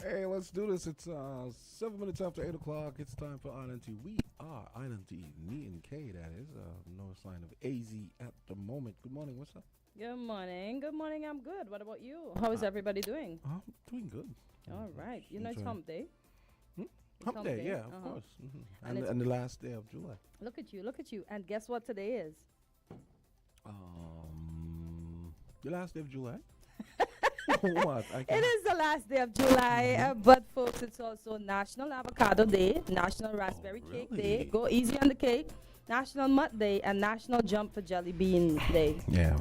Hey, let's do this. It's 7 minutes after 8 o'clock. It's time for Island Tea. We are Island Tea. Me and Kay, that is. No sign of AZ at the moment. Good morning. What's up? Good morning. Good morning. I'm good. What about you? How is everybody doing? I'm doing good. All right. You know it's hump day. Hmm? It's Hump day, yeah, of course. And the last day of July. Look at you. Look at you. And guess what today is? The last day of July? What? It is the last day of July, but folks, it's also National Avocado Day, National Raspberry Cake Day. Go easy on the cake. National Mutt Day and National Jump for Jelly Bean Day. Yeah.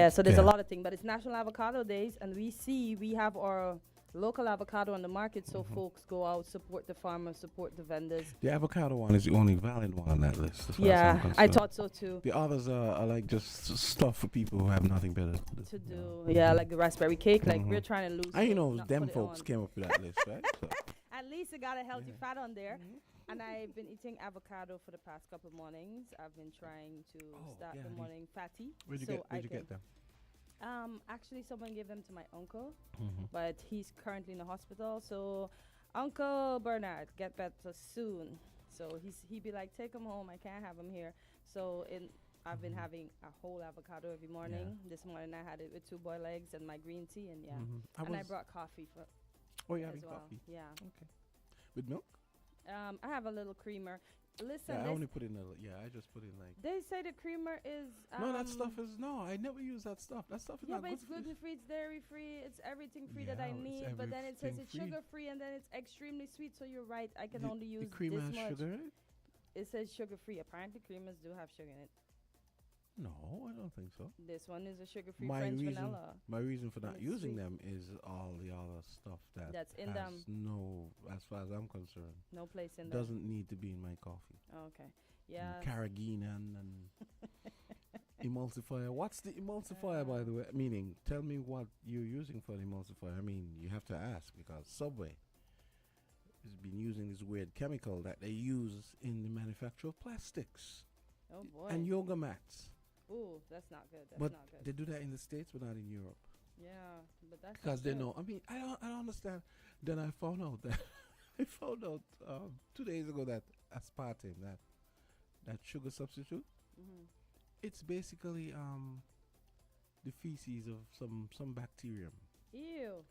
So there's a lot of things, but it's National Avocado Days, and we have our local avocado on the market, so folks go out, support the farmers, support the vendors. The avocado one is the only valid one on that list. Yeah, I thought so too. The others are like just stuff for people who have nothing better to do. Yeah, like the raspberry cake, like we're trying to lose. I know them folks came up with that list, right? So. At least it got a healthy fat on there. And I've been eating avocado for the past couple of mornings. I've been trying to start the morning fatty. Where'd you get them? Actually, someone gave them to my uncle, but he's currently in the hospital. So, Uncle Bernard, get better soon. So he be like, take him home. I can't have him here. So I've been having a whole avocado every morning. Yeah. This morning I had it with 2 boiled eggs and my green tea, and I brought coffee for. Oh, you're having coffee? Yeah. Okay. With milk? I have a little creamer. Listen, I only put in I just put in like. They say the creamer is. No, that stuff is I never use that stuff. That stuff is not but good. it's gluten free, it's dairy free, it's everything free that I need. But then it says it's sugar free, and then it's extremely sweet. So you're right. I can only use the creamer this has much. Sugar in it? It says sugar free. Apparently, creamers do have sugar in it. No, I don't think so. This one is a sugar free French vanilla. My reason for not using them is all the other stuff that's in them. No, as far as I'm concerned, no place in them. Doesn't need to be in my coffee. Oh, okay. Yeah. Carrageenan and emulsifier. What's the emulsifier, by the way? Meaning, tell me what you're using for the emulsifier. I mean, you have to ask because Subway has been using this weird chemical that they use in the manufacture of plastics. Oh boy. And yoga mats. Ooh, that's not good. That's not good. They do that in the States, but not in Europe. Yeah, but that's because they know. I mean, I don't understand. Then I found out that 2 days ago that aspartame, that sugar substitute, it's basically the feces of some bacterium. Ew.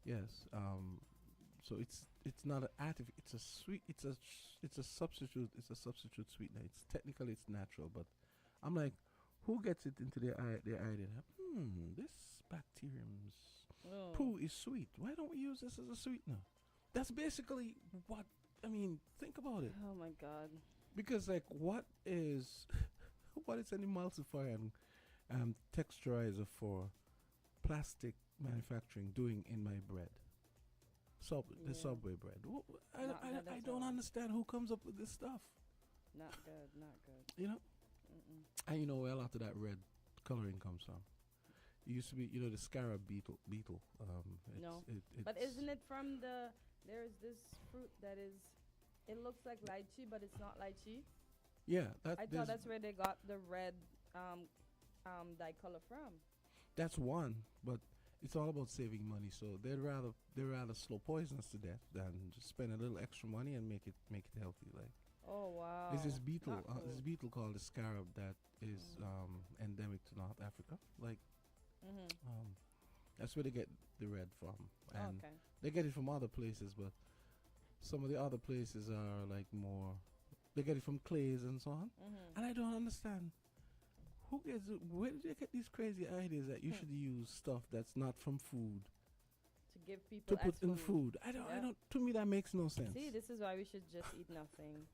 Yes. So it's not an it's a sweet. It's a substitute. It's a substitute sweetener. It's technically it's natural, but I'm like, who gets it into their idea? This bacterium's poo is sweet. Why don't we use this as a sweetener? That's basically what I mean. Think about it. Oh my God. Because like, what is an emulsifier and texturizer for plastic manufacturing doing in my bread? The Subway bread. I don't understand who comes up with this stuff. Not good. Not good. You know. And you know where a lot of that red coloring comes from. It used to be, the scarab beetle. No, but isn't it from there's this fruit that is, it looks like lychee, but it's not lychee. Yeah, I thought that's where they got the red dye color from. That's one, but it's all about saving money. So they'd rather slow poison us to death than just spend a little extra money and make it healthy. Like. Oh wow! There's this beetle, this beetle called the scarab that is endemic to North Africa. Like, that's where they get the red from, and they get it from other places. But some of the other places are like more. They get it from clays and so on, and I don't understand. Who gets it? Where did they get these crazy ideas that you should use stuff that's not from food? To give people to put in food. I don't. To me, that makes no sense. See, this is why we should just eat nothing,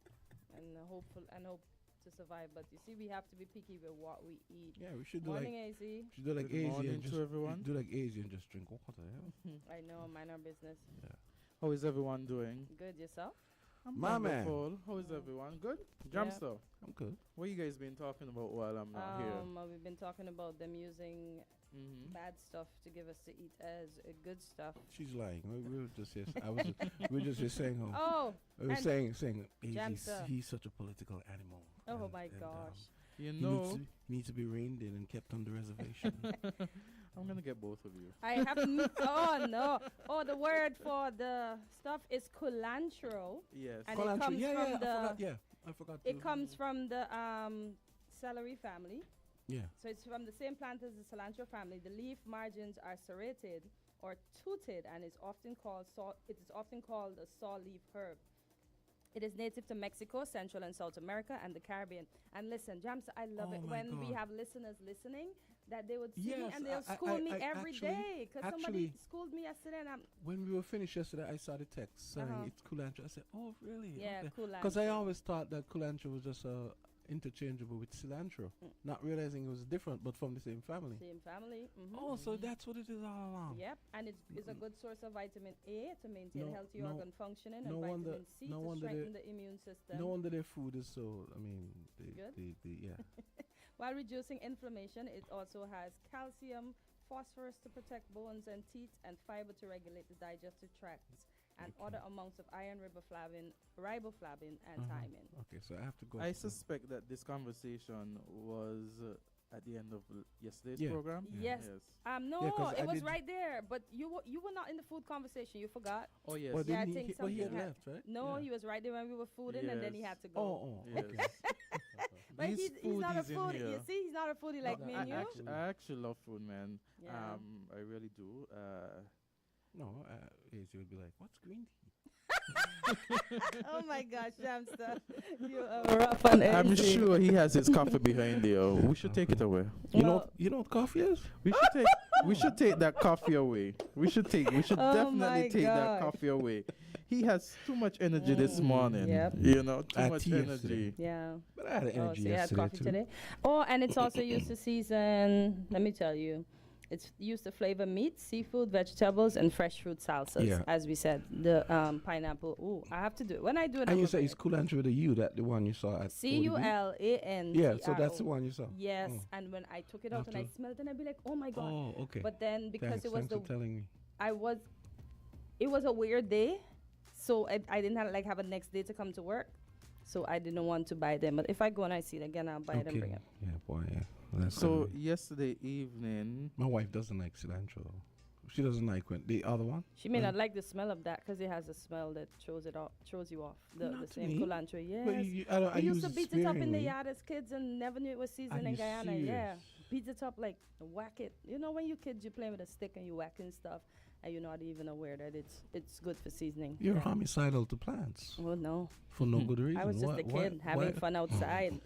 and hope to survive. But you see, we have to be picky with what we eat. Yeah, we should do morning, like AZ. We should do like Good AZ morning and to everyone. Do like AZ and just drink water. Yeah. I know, mind our business. Yeah. How is everyone doing? Good, yourself? I'm My wonderful. How is everyone? Good? Jamster. I'm good. What you guys been talking about while I'm not here? We've been talking about them using bad stuff to give us to eat as good stuff. She's lying. We were just we were just saying. We were saying he's such a political animal. Oh my gosh! You know, he needs to be reined in and kept on the reservation. I'm gonna get both of you. I have oh no. Oh, the word for the stuff is culantro. Yes. And it comes from I forgot. It comes from the celery family. Yeah. So it's from the same plant as the cilantro family. The leaf margins are serrated or tooted, and it is often called a saw leaf herb. It is native to Mexico, Central and South America, and the Caribbean. And listen, Jams, I love it when we have listeners listening that they would see me and they'll school me every day. Because somebody schooled me yesterday, and when we were finished yesterday, I saw the text saying it's culantro. I said, "Oh, really?" Yeah, okay. culantro. Because I always thought that culantro was just interchangeable with cilantro, not realizing it was different, but from the same family. Same family. Oh, so that's what it is all along. Yep, and it's a good source of vitamin A to maintain healthy organ functioning, and vitamin C to strengthen the immune system. No wonder their food is so, good. Yeah. While reducing inflammation, it also has calcium, phosphorus to protect bones and teeth, and fiber to regulate the digestive tracts, and other amounts of iron, riboflavin, and thiamine. Okay, so I have to go. I suspect that this conversation was at the end of yesterday's program. Yes. No, it was right there. But you were not in the food conversation. You forgot. Oh yes. Well, I think something he had left, right? No, he was right there when we were fooding, and then he had to go. Oh, okay. But he's not a foodie. You see, he's not a foodie like me and you. I actually love food, man. Yeah. I really do. No, you would be like, what's green tea? Oh my gosh, Jamster, you are rough on it. I'm sure he has his coffee behind there. We should take it away. You know what coffee is? We should take that coffee away. We should definitely take that coffee away. He has too much energy this morning. Yep. You know, too much energy. Yeah. But I had energy so you had coffee too. today. Oh, and it's also used to season. Let me tell you. It's used to flavor meat, seafood, vegetables, and fresh fruit salsas. Yeah. As we said, the pineapple. Ooh, I have to do it. When I do it, and you say it's culantro with a U, that the one you saw at CULAN. Yeah, so that's the one you saw. Yes, and when I took it out and I smelled it, and I'd be like, oh my god. Oh, okay. But then because it was Thanks for telling me. It was a weird day, so I didn't have a next day to come to work, so I didn't want to buy them. But if I go and I see it again, I'll buy it and bring it. Yeah, boy, yeah. So yesterday evening, my wife doesn't like cilantro. She doesn't like the other one. She may not like the smell of that because it has a smell that throws you off. The same culantro, yes. We used to beat it up in the yard as kids and never knew it was seasoned in Guyana. Serious? Yeah, beat it up like whack it. You know when you kids you playing with a stick and you whacking stuff and you're not even aware that it's good for seasoning. You're homicidal to plants. Oh no. For no good reason. I was just a kid having fun outside.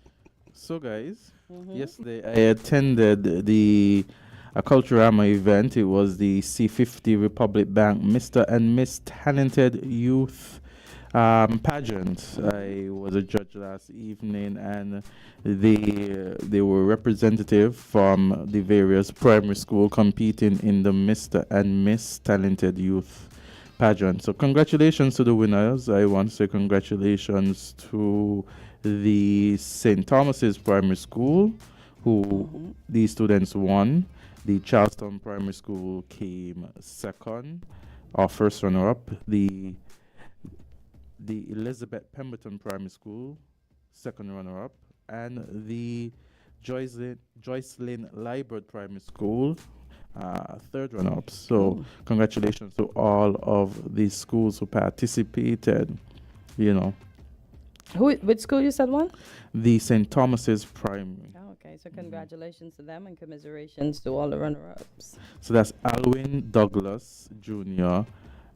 So guys, yesterday I attended the Culturama event. It was the C50 Republic Bank Mr. and Miss Talented Youth pageant. I was a judge last evening, and they were representative from the various primary school competing in the Mr. and Miss Talented Youth pageant. So congratulations to the winners. I want to say congratulations to the St. Thomas's Primary School, who these students won. The Charleston Primary School came second, or first runner-up. The Elizabeth Pemberton Primary School, second runner-up, and the Joycelyn Liebert Primary School, third runner-up. So congratulations to all of these schools who participated, you know. Which school you said won? The St. Thomas's Primary. Oh, okay. So congratulations to them and commiserations to all the runner-ups. So that's Alwyn Douglas Jr.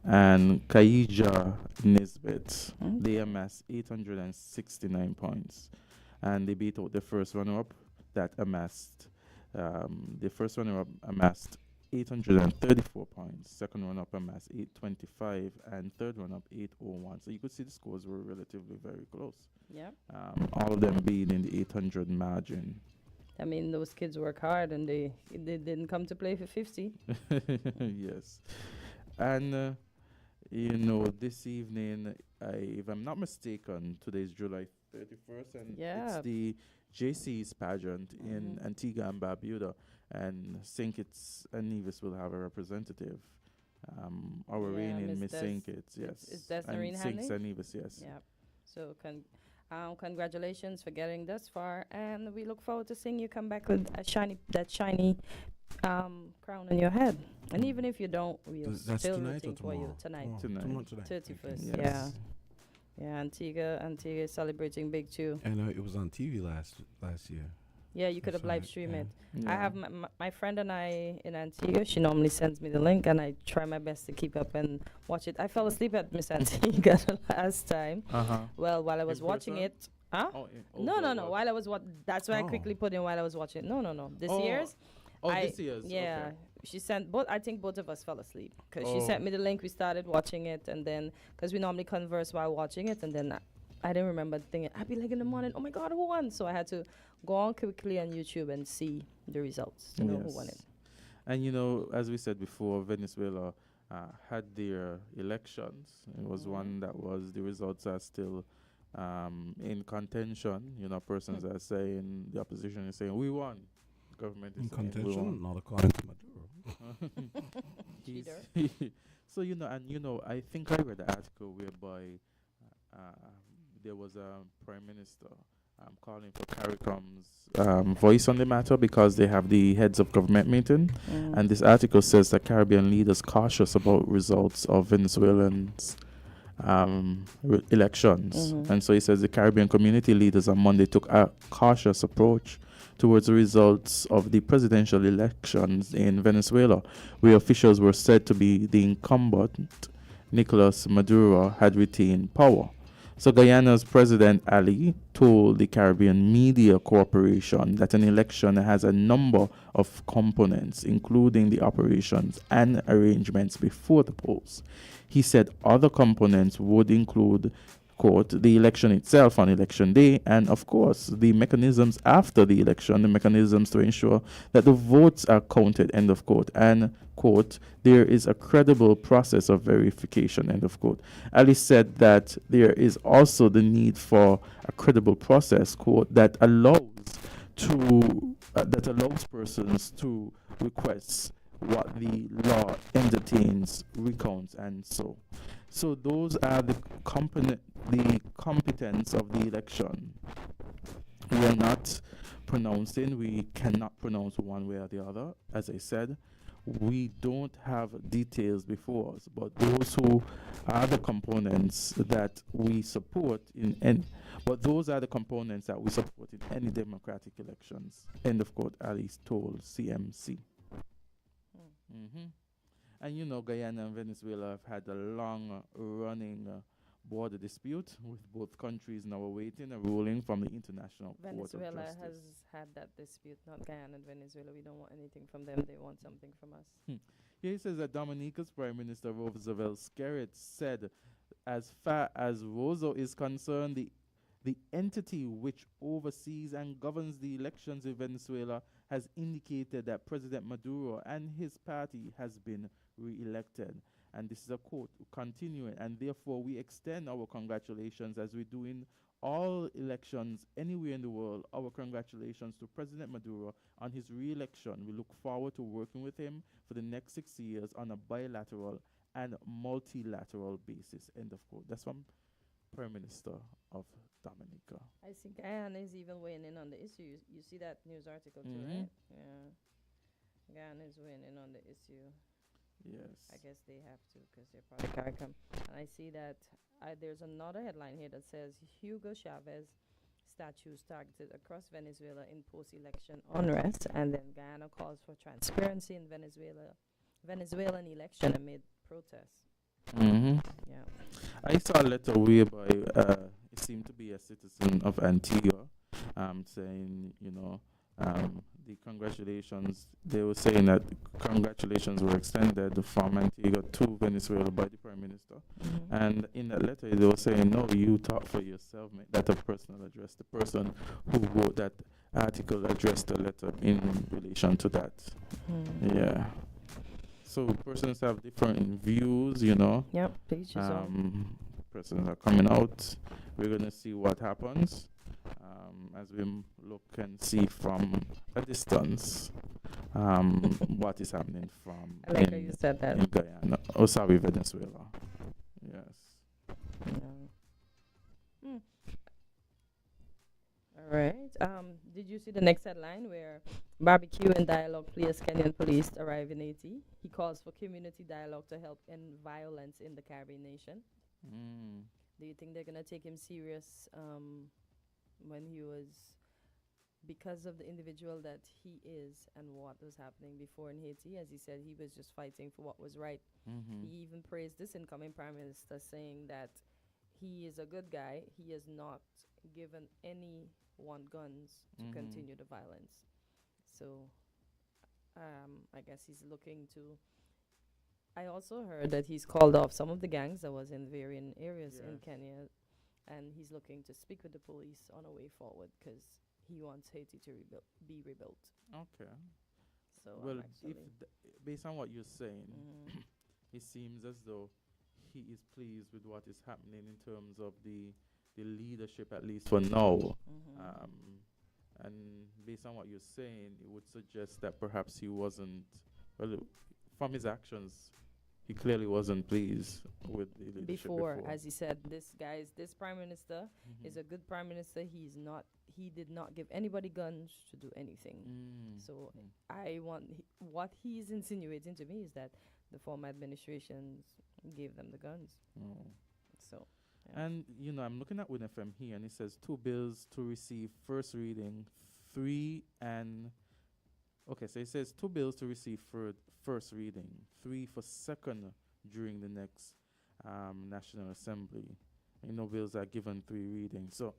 and Kaija Nisbet. They amassed 869 points. And they beat out the first runner-up that amassed, the first runner-up amassed 834 points. Second runner-up amassed 825, and third runner-up 801. So you could see the scores were relatively very close. Yeah. All of them being in the 800 margin. I mean, those kids work hard, and they didn't come to play for 50. Yes. And you know, this evening, if I'm not mistaken, today's July 31st, and it's the JC's pageant in Antigua and Barbuda. And St. Kitts and Nevis will have a representative. Our reigning Miss St. Kitts, yes. Is that and St. Kitts and Nevis, yes. Yeah. So congratulations for getting this far, and we look forward to seeing you come back with that shiny crown on your head. And even if you don't, we'll That's still tonight or rooting for you tomorrow? tonight. Tonight. 31st, Yes. yeah. Yeah, Antigua is celebrating big too. And it was on TV last year. Yeah, you could have That's live right, streamed yeah. it. Yeah. I have my friend and I in Antigua. She normally sends me the link, and I try my best to keep up and watch it. I fell asleep at Miss Antigua the last time. Well, while I was In watching person? it, huh? Oh, No. While I was that's why I quickly put in while I was watching. No. This year's. This year's. Yeah. Okay. She sent both. I think both of us fell asleep because she Oh. sent me the link. We started watching it, and then because we normally converse while watching it, and then I didn't remember thinking. I'd be like in the morning, oh my God, who won? So I had to go on quickly on YouTube and see the results to know who won it. And as we said before, Venezuela had their elections. It was one that was the results are still in contention. Persons are saying the opposition is saying we won. Government is In saying we contention, won. not according to Maduro. Cheater. So I think I read an article whereby there was a prime minister calling for CARICOM's voice on the matter because they have the heads of government meeting, and this article says that Caribbean leaders cautious about results of Venezuelans elections, and so he says the Caribbean community leaders on Monday took a cautious approach towards the results of the presidential elections in Venezuela, where officials were said to be the incumbent Nicolas Maduro had retained power. So Guyana's President Ali told the Caribbean Media Corporation that an election has a number of components, including the operations and arrangements before the polls. He said other components would include, quote, the election itself on election day, and of course the mechanisms after the election, the mechanisms to ensure that the votes are counted, end of quote, and, quote, there is a credible process of verification, end of quote. Ali said that there is also the need for a credible process, quote, that allows persons to request what the law entertains, recounts, and so those are the competence of the election. We are not pronouncing. We cannot pronounce one way or the other. As I said, we don't have details before us, but those who are the components that we support but those are the components that we support in any democratic elections. End of quote. Alice told CMC. And Guyana and Venezuela have had a long-running border dispute, with both countries now awaiting a ruling from the International Court of Venezuela Justice. has had that dispute, not Guyana and Venezuela. We don't want anything from them. They want something from us. Here he says that Dominica's Prime Minister Roosevelt Skerrit said, as far as Rosa is concerned, the entity which oversees and governs the elections in Venezuela has indicated that President Maduro and his party has been re-elected. And this is a quote, continuing, and therefore we extend our congratulations, as we do in all elections anywhere in the world, our congratulations to President Maduro on his re-election. We look forward to working with him for the next 6 years on a bilateral and multilateral basis. End of quote. That's from Prime Minister of Dominica. I think Guyana is even weighing in on the issue. You see that news article too, right? Yeah. Guyana is weighing in on the issue. Yes. I guess they have to because they're part of CARICOM. And I see that there's another headline here that says Hugo Chavez statues targeted across Venezuela in post-election unrest, and then Guyana calls for transparency in Venezuelan election amid protests. Yeah. I saw a letter whereby it seemed to be a citizen of Antigua saying, the congratulations, they were saying that congratulations were extended from Antigua to Venezuela by the Prime Minister. And in that letter, they were saying, no, you talk for yourself, make that a personal address. The person who wrote that article addressed the letter in relation to that. Yeah. So persons have different views, Yep, persons are coming out. We're going to see what happens. As we look and see from a distance what is happening from I like how you said that. in Guyana. Oh, sorry, Venezuela. Yes. All All right. Did you see the next headline where barbecue and dialogue players Kenyan police arrive in Haiti? He calls for community dialogue to help end violence in the Caribbean nation. Mm. Do you think they're gonna take him serious when he was, because of the individual that he is and what was happening before in Haiti? As he said, he was just fighting for what was right. Mm-hmm. He even praised this incoming prime minister, saying that he is a good guy. He has not given anyone guns to Mhm. continue the violence. So I guess he's looking to. I also heard that he's called off some of the gangs that was in varying areas in Yes. Kenya, and he's looking to speak with the police on a way forward because he wants Haiti to be rebuilt. Okay. So Well, I'm if actually. based on what you're saying, Mhm. it seems as though he is pleased with what is happening in terms of the leadership, at least for now. Mhm. And based on what you're saying, it would suggest that perhaps he wasn't, well, from his actions, he clearly wasn't pleased with the leadership Before, as he said, this prime minister is Mhm. a good prime minister. He did not give anybody guns to do anything. Mm. So Mm. what he's insinuating to me is that the former administrations gave them the guns. Mm. So, yeah. And I'm looking at WinFM here, and it says 2 bills to receive first reading, so it says 2 bills to receive first reading, 3 for second during the next National Assembly. Bills are given 3 readings. So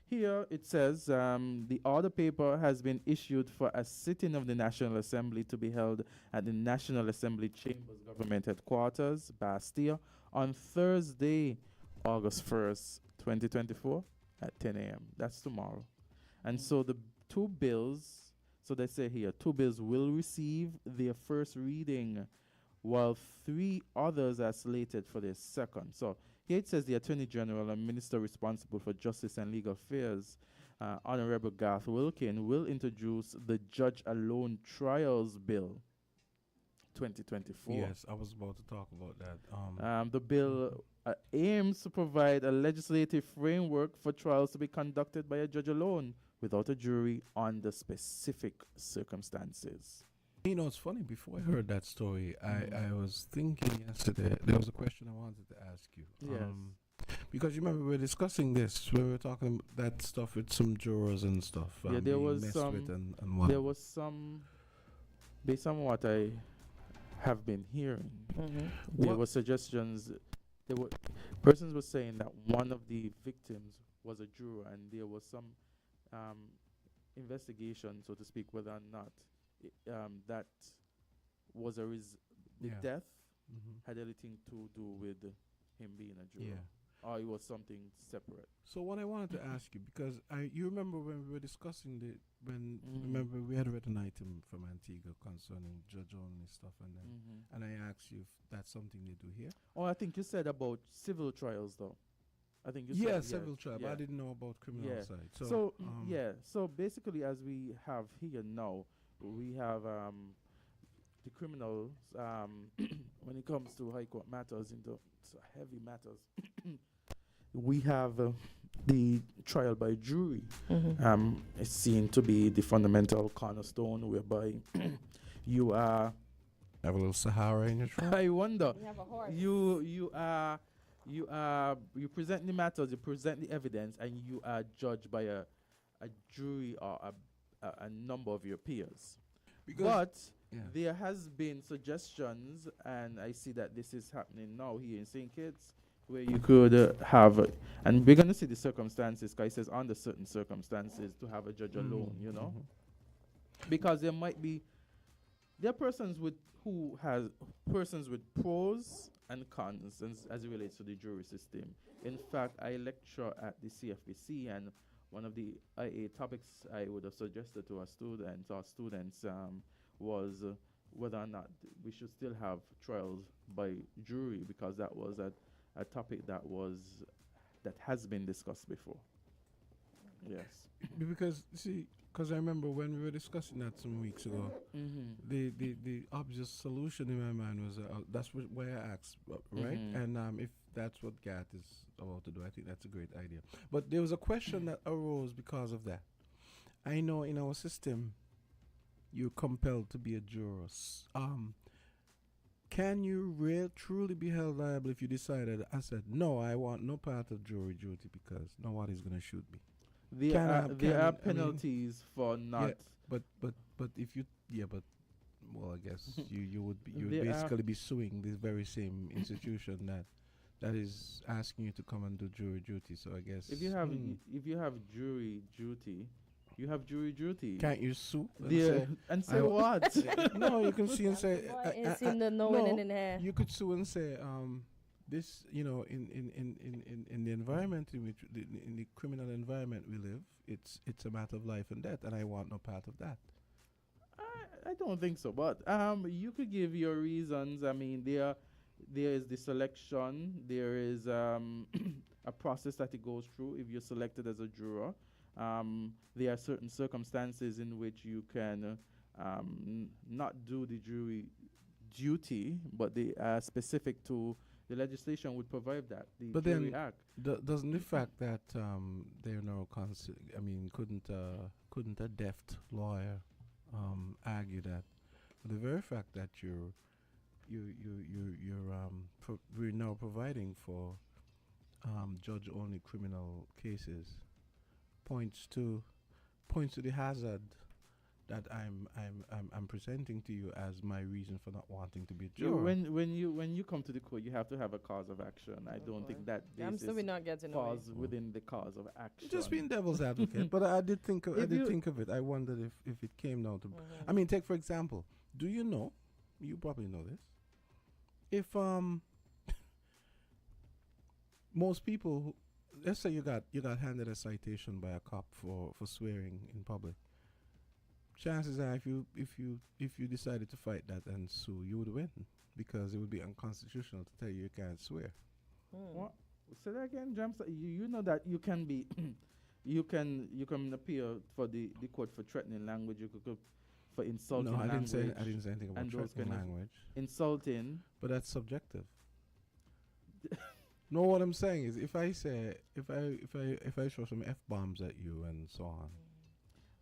here it says the order paper has been issued for a sitting of the National Assembly to be held at the National Assembly Chambers Government Headquarters, Bastille, on Thursday, August 1st, 2024 at 10 a.m. That's tomorrow. And so the 2 bills, so they say here, 2 bills will receive their first reading, while 3 others are slated for their second. So here it says the Attorney General and Minister responsible for Justice and Legal Affairs, Honorable Garth Wilkin, will introduce the Judge Alone Trials Bill 2024. Yes, I was about to talk about that. The bill aims to provide a legislative framework for trials to be conducted by a judge alone without a jury under specific circumstances. It's funny. Before I heard that story, I was thinking yesterday. There was a question I wanted to ask you. Yes. Because you remember we were discussing this. We were talking that stuff with some jurors and stuff. Yeah, there being was messed some- with and what. There was some, based on what I have been hearing, there What- were suggestions. Persons were saying that one of the victims was a juror, and there was some investigation, so to speak, whether or not that was the Yeah. death Mhm. had anything to do with him being a juror, Yeah. or it was something separate. So what I wanted to ask you, because you remember when we were discussing Mhm. remember we had read an item from Antigua concerning judge only stuff, and then Mhm. and I asked you if that's something they do here. Oh, I think you said about civil trials, though. I think you Yeah, said civil trial. But I yeah. didn't know about criminal Yeah. side. So so basically, as we have here now, we have the criminals when it comes to high court matters, into heavy matters. We have the trial by jury. It's seen to be the fundamental cornerstone, whereby you are. have a little Sahara in your throat. I wonder. We have a horse. You present the matters, you present the evidence, and you are judged by a jury or a number of your peers. But Yeah. there has been suggestions, and I see that this is happening now here in St. Kitts, where you could have, and we're going to see the circumstances, because it says under certain circumstances to have a judge alone, because there are persons with pros and cons as it relates to the jury system. In fact, I lecture at the CFPC, and one of the IA topics I would have suggested to our students was whether or not we should still have trials by jury, because that was a topic that has been discussed before. Yes. Because see, because I remember when we were discussing that some weeks ago, the obvious solution in my mind was that's why I asked, right? And if that's what GAT is about to do, I think that's a great idea. But there was a question that arose because of that. I know in our system, you're compelled to be a juror. Can you truly be held liable if you decided, I said, no, I want no part of jury duty because nobody's going to shoot me? There are penalties for not. Yeah, but if you well, I guess you would basically be suing this very same institution that is asking you to come and do jury duty. So I guess if you have jury duty, you have jury duty. Can't you sue and say what? No, you can sue and say. You could sue and say this, in the environment in which in the criminal environment we live, it's a matter of life and death, and I want no part of that. I don't think so, but you could give your reasons. I mean, there is the selection. There is a process that it goes through if you're selected as a juror. There are certain circumstances in which you can not do the jury duty, but they are specific to the legislation would provide that. The Jury Act. Doesn't the fact that there are no couldn't a deft lawyer argue that the very fact that we're now providing for judge-only criminal cases points to the hazard that I'm presenting to you as my reason for not wanting to be a juror. When you come to the court, you have to have a cause of action. I don't think that falls within the cause of action. Just being devil's advocate, but I did think of it. I wondered if it came down to. I mean, take for example. Do you know? You probably know this. If most people, let's say you got handed a citation by a cop for swearing in public. Chances are, if you decided to fight that and sue, you would win because it would be unconstitutional to tell you can't swear. What? Say that again, James. You know that you can be, you can appeal for the court for threatening language. You could for insulting language. No, I didn't say anything about threatening language. Insulting, but that's subjective. No, what I'm saying is, if I throw some F-bombs at you and so on.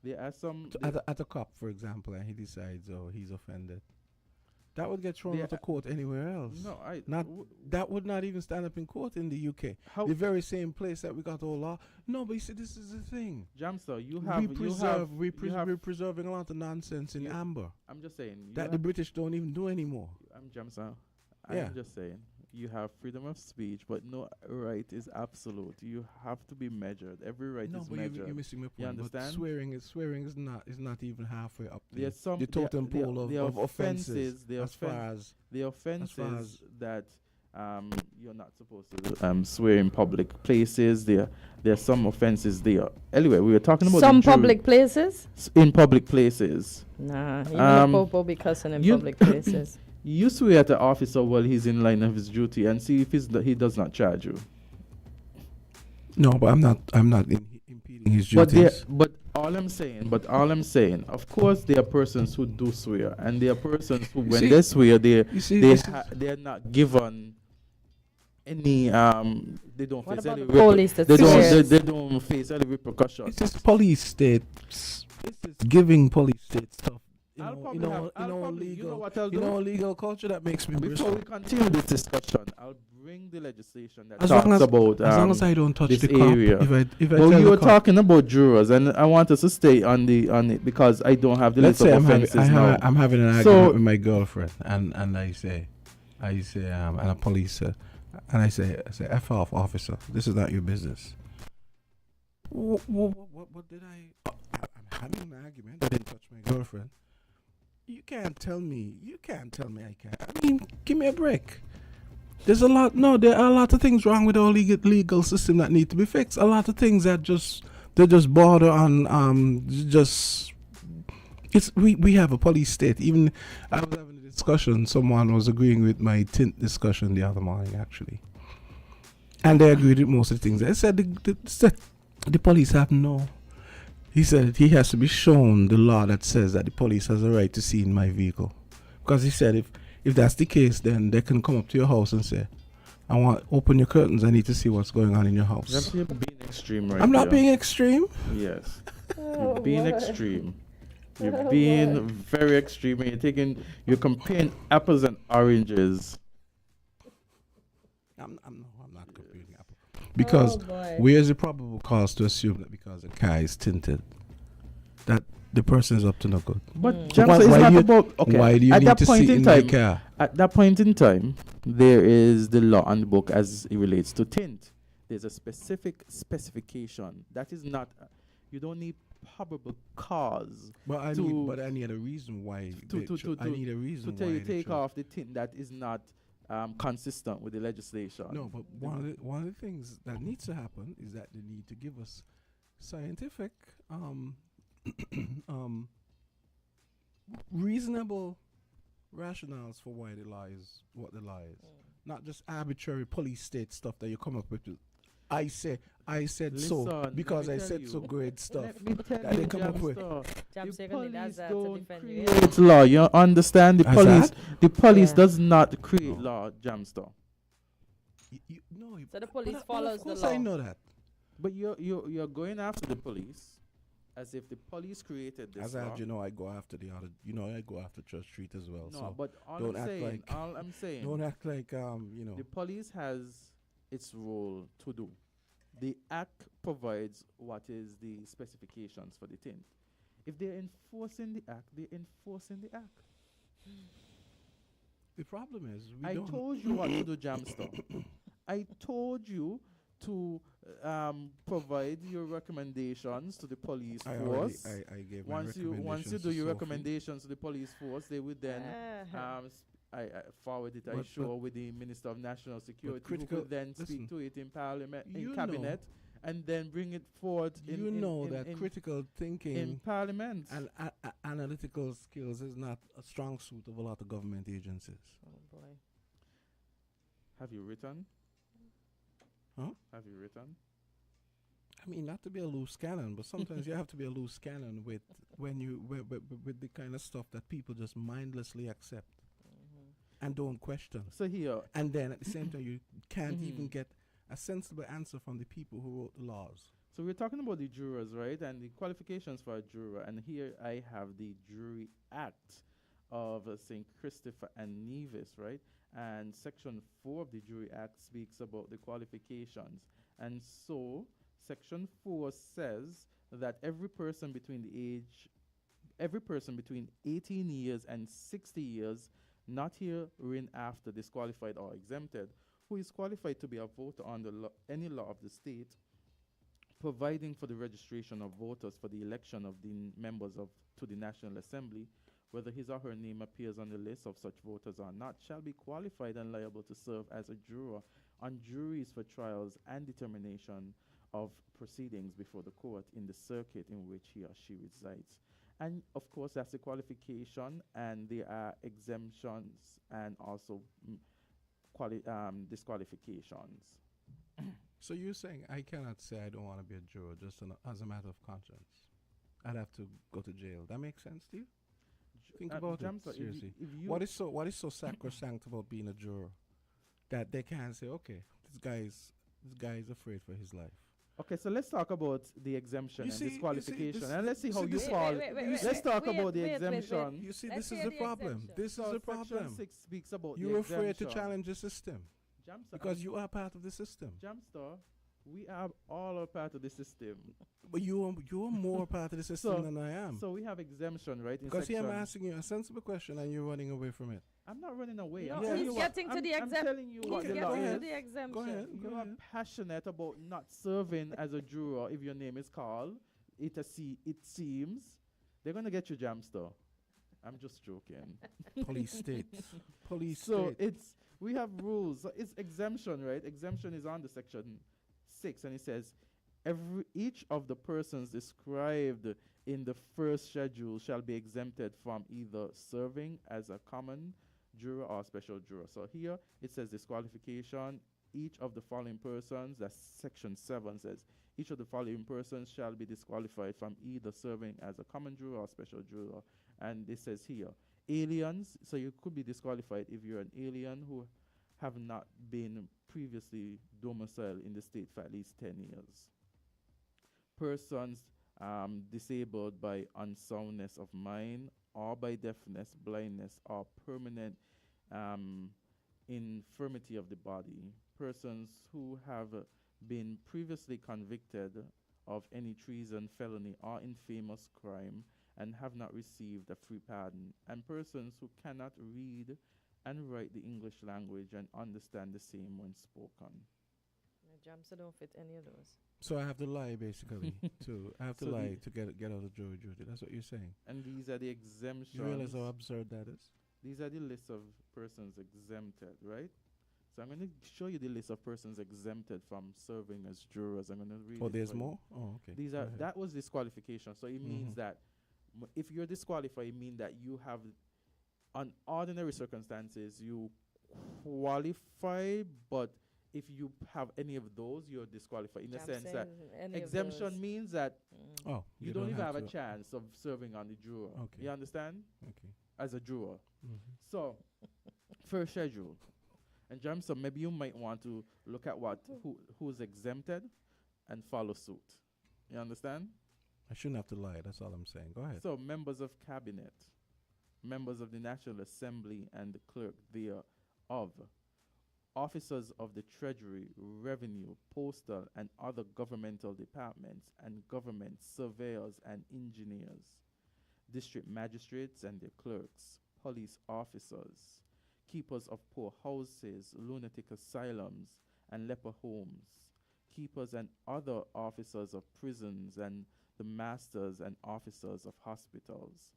There are some at a cop, for example, and he decides, he's offended. That would get thrown out of court anywhere else. No, that would not even stand up in court in the UK. The very same place that we got all law. No, but you see, this is the thing. Jamster, we're preserving a lot of nonsense in amber. I'm just saying that the British don't even do anymore. I'm just saying. You have freedom of speech, but no right is absolute. You have to be measured. Every right is measured. You're missing my point. You understand? But swearing is not even halfway up there. There's some the totem pole of offenses. The offenses that you're not supposed to swear in public places. There are some offenses there. Anyway, we were talking about some public places. In public places. Nah, you Popo be cussing in public places. You swear at the officer while he's in line of his duty and see if he does not charge you. No, but I'm not impeding his duties. But all I'm saying, of course, there are persons who do swear, and there are persons who, when they swear, they're not given any they don't face any they don't face any repercussions. It's just police state. It's giving police state stuff. Legal culture that makes me. Before we continue this discussion, I'll bring the legislation that talks about as long as I don't touch this the area. If I you were talking about jurors, and I want us to stay on it because I don't have the list of offenses now. I'm having an argument with my girlfriend, and I say, and a police, and I say, F off, officer. This is not your business. What did I? I'm having an argument. I didn't touch my girlfriend. You can't tell me I can't. I mean, give me a break. There are a lot of things wrong with our legal system that need to be fixed. A lot of things that just border on we have a police state. Even I was having a discussion, someone was agreeing with my tint discussion the other morning actually. And they agreed with most of the things. I said The police have no. He said he has to be shown the law that says that the police has a right to see in my vehicle. Because he said if that's the case, then they can come up to your house and say, I want open your curtains. I need to see what's going on in your house. You're being extreme right I'm not there. being extreme. Yes. You're being extreme. You're being very extreme. And you're comparing apples and oranges. I'm not comparing apples. Because where is the probable cause to assume that because the car is tinted, that the person is up to no good? But Jamsa is not about, okay, why do you at need that to point see in in my time, car? at that point in time, there is the law on the book as it relates to tint. There's a specific specification. That is not, you don't need probable cause. But I need a reason why. I need a reason to why. take off the tint that is not consistent with the legislation. No, but one of the things that needs to happen is that they need to give us scientific, reasonable rationales for why the law is what the law is, not just arbitrary police state stuff that you come up with. I said Listen, so because I said so great stuff Let me tell that they you, come up with. Jam The second need police Azard to don't defend you. create law. You understand? The Azard? police Yeah. does not create law, Jamster. No, So the police but follows of course the law. I know that. But you're going after the police as if the police created this law. Azard, I go after the other. I go after Church Street as well. No, so but all don't I'm act saying, like- all I'm saying, don't act like the police has its role to do. The act provides what is the specifications for the tint. If they're enforcing the act, they're enforcing the act. The problem is I told you what to do, Jamster. I told you to provide your recommendations to the police force. I gave my Once you recommendations do to your Sophie. recommendations to the police force, they would then I forward it, But- with the Minister of National Security, who critical- could then listen, speak to it in Parliament, in you Cabinet, and then bring it forward in critical thinking in Parliament. and analytical skills is not a strong suit of a lot of government agencies. Oh boy. Have you written? Huh? Have you written? I mean, not to be a loose cannon, but sometimes you have to be a loose cannon with the kind of stuff that people just mindlessly accept and don't question. So here, And then at the same time, you can't even get a sensible answer from the people who wrote the laws. so we're talking about the jurors, right? And the qualifications for a juror. And here I have the Jury Act of St. Christopher and Nevis, right? And Section 4 of the Jury Act speaks about the qualifications. And so Section 4 says that every person between 18 years and 60 years, not hereinafter disqualified or exempted, who is qualified to be a voter under any law of the state, providing for the registration of voters for the election of the members to the National Assembly, whether his or her name appears on the list of such voters or not, shall be qualified and liable to serve as a juror on juries for trials and determination of proceedings before the court in the circuit in which he or she resides. And of course, that's the qualification, and there are exemptions and also disqualifications. So you're saying I cannot say I don't want to be a juror just as a matter of conscience? I'd have to go to jail. That makes sense to you? Think about Jamsa, it seriously. if you What is so sacrosanct about being a juror that they can't say, okay, this guy is afraid for his life? Okay, so let's talk about the exemption You and see, disqualification, this- and let's see you how see, you this- fall. Let's talk wait, about the wait, wait, wait. exemption. You see, Let's this is hear the the problem. exemption. This is So the Section problem. 6 speaks about You're the afraid to exemption. challenge the system Jamsa, because you are part of the system. Jamstar, we are all a part of the system. But you're more part of the system So- than I am. So we have exemption, right? In Because here I'm section- asking you a sensible question and you're running away from it. I'm not running away. No, I'm he's telling you what- getting to I'm- the I'm exempt- telling you what Okay, the go law ahead. is. The exemption. Go ahead. You are passionate about not serving as a juror if your name is called. It seems they're gonna get you, Jamster. I'm just joking. Police state. Police So state. we have rules. So it's exemption, right? Exemption is under section 6, and it says each of the persons described in the first schedule shall be exempted from either serving as a common juror or special juror. So here it says disqualification. Each of the following persons, that's section 7 says, Each of the following persons shall be disqualified from either serving as a common juror or special juror. And it says here, aliens, so you could be disqualified if you're an alien who have not been previously domiciled in the state for at least 10 years. Persons disabled by unsoundness of mind or by deafness, blindness, or permanent infirmity of the body. Persons who have been previously convicted of any treason, felony, or infamous crime and have not received a free pardon. And persons who cannot read and write the English language and understand the same when spoken. Jamsa don't fit any of those. So I have to lie, basically. I have to So lie to get out of jury duty. That's what you're saying. And these are the exemptions. You realize how absurd that is? These are the list of persons exempted, right? So I'm going to show you the list of persons exempted from serving as jurors. I'm going to read. Oh, it there's for you. more? Oh, okay. These Go are ahead. that was disqualification. So it means Mhm. that if you're disqualified, it means that you have, on ordinary circumstances, you qualify, but if you have any of those, you're disqualified. In the sense that exemption means that Oh, you don't even have a to- chance of serving on the juror. Okay. You understand? Okay. As a juror. Mhm. So, first schedule. And Jamson, maybe you might want to look at who's exempted and follow suit. You understand? I shouldn't have to lie. That's all I'm saying. Go ahead. So, members of cabinet, members of the National Assembly and the clerk thereof, officers of the Treasury, Revenue, Postal, and other governmental departments, and government surveyors and engineers, district magistrates and their clerks, police officers, keepers of poor houses, lunatic asylums, and leper homes, keepers and other officers of prisons, and the masters and officers of hospitals,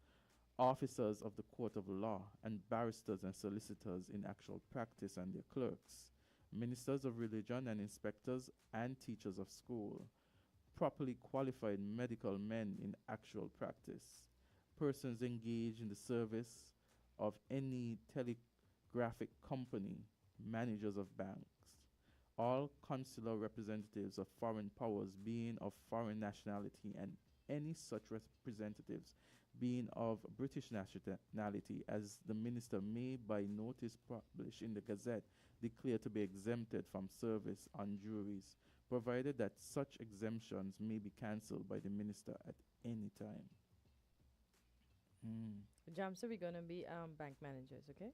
officers of the court of law, and barristers and solicitors in actual practice and their clerks, ministers of religion and inspectors and teachers of school, properly qualified medical men in actual practice, persons engaged in the service of any telegraphic company, managers of banks, all consular representatives of foreign powers being of foreign nationality, and any such representatives being of British nationality, as the minister may, by notice published in the Gazette, declare to be exempted from service on juries, provided that such exemptions may be cancelled by the minister at any time. Jamsa, we're going to be bank managers, okay?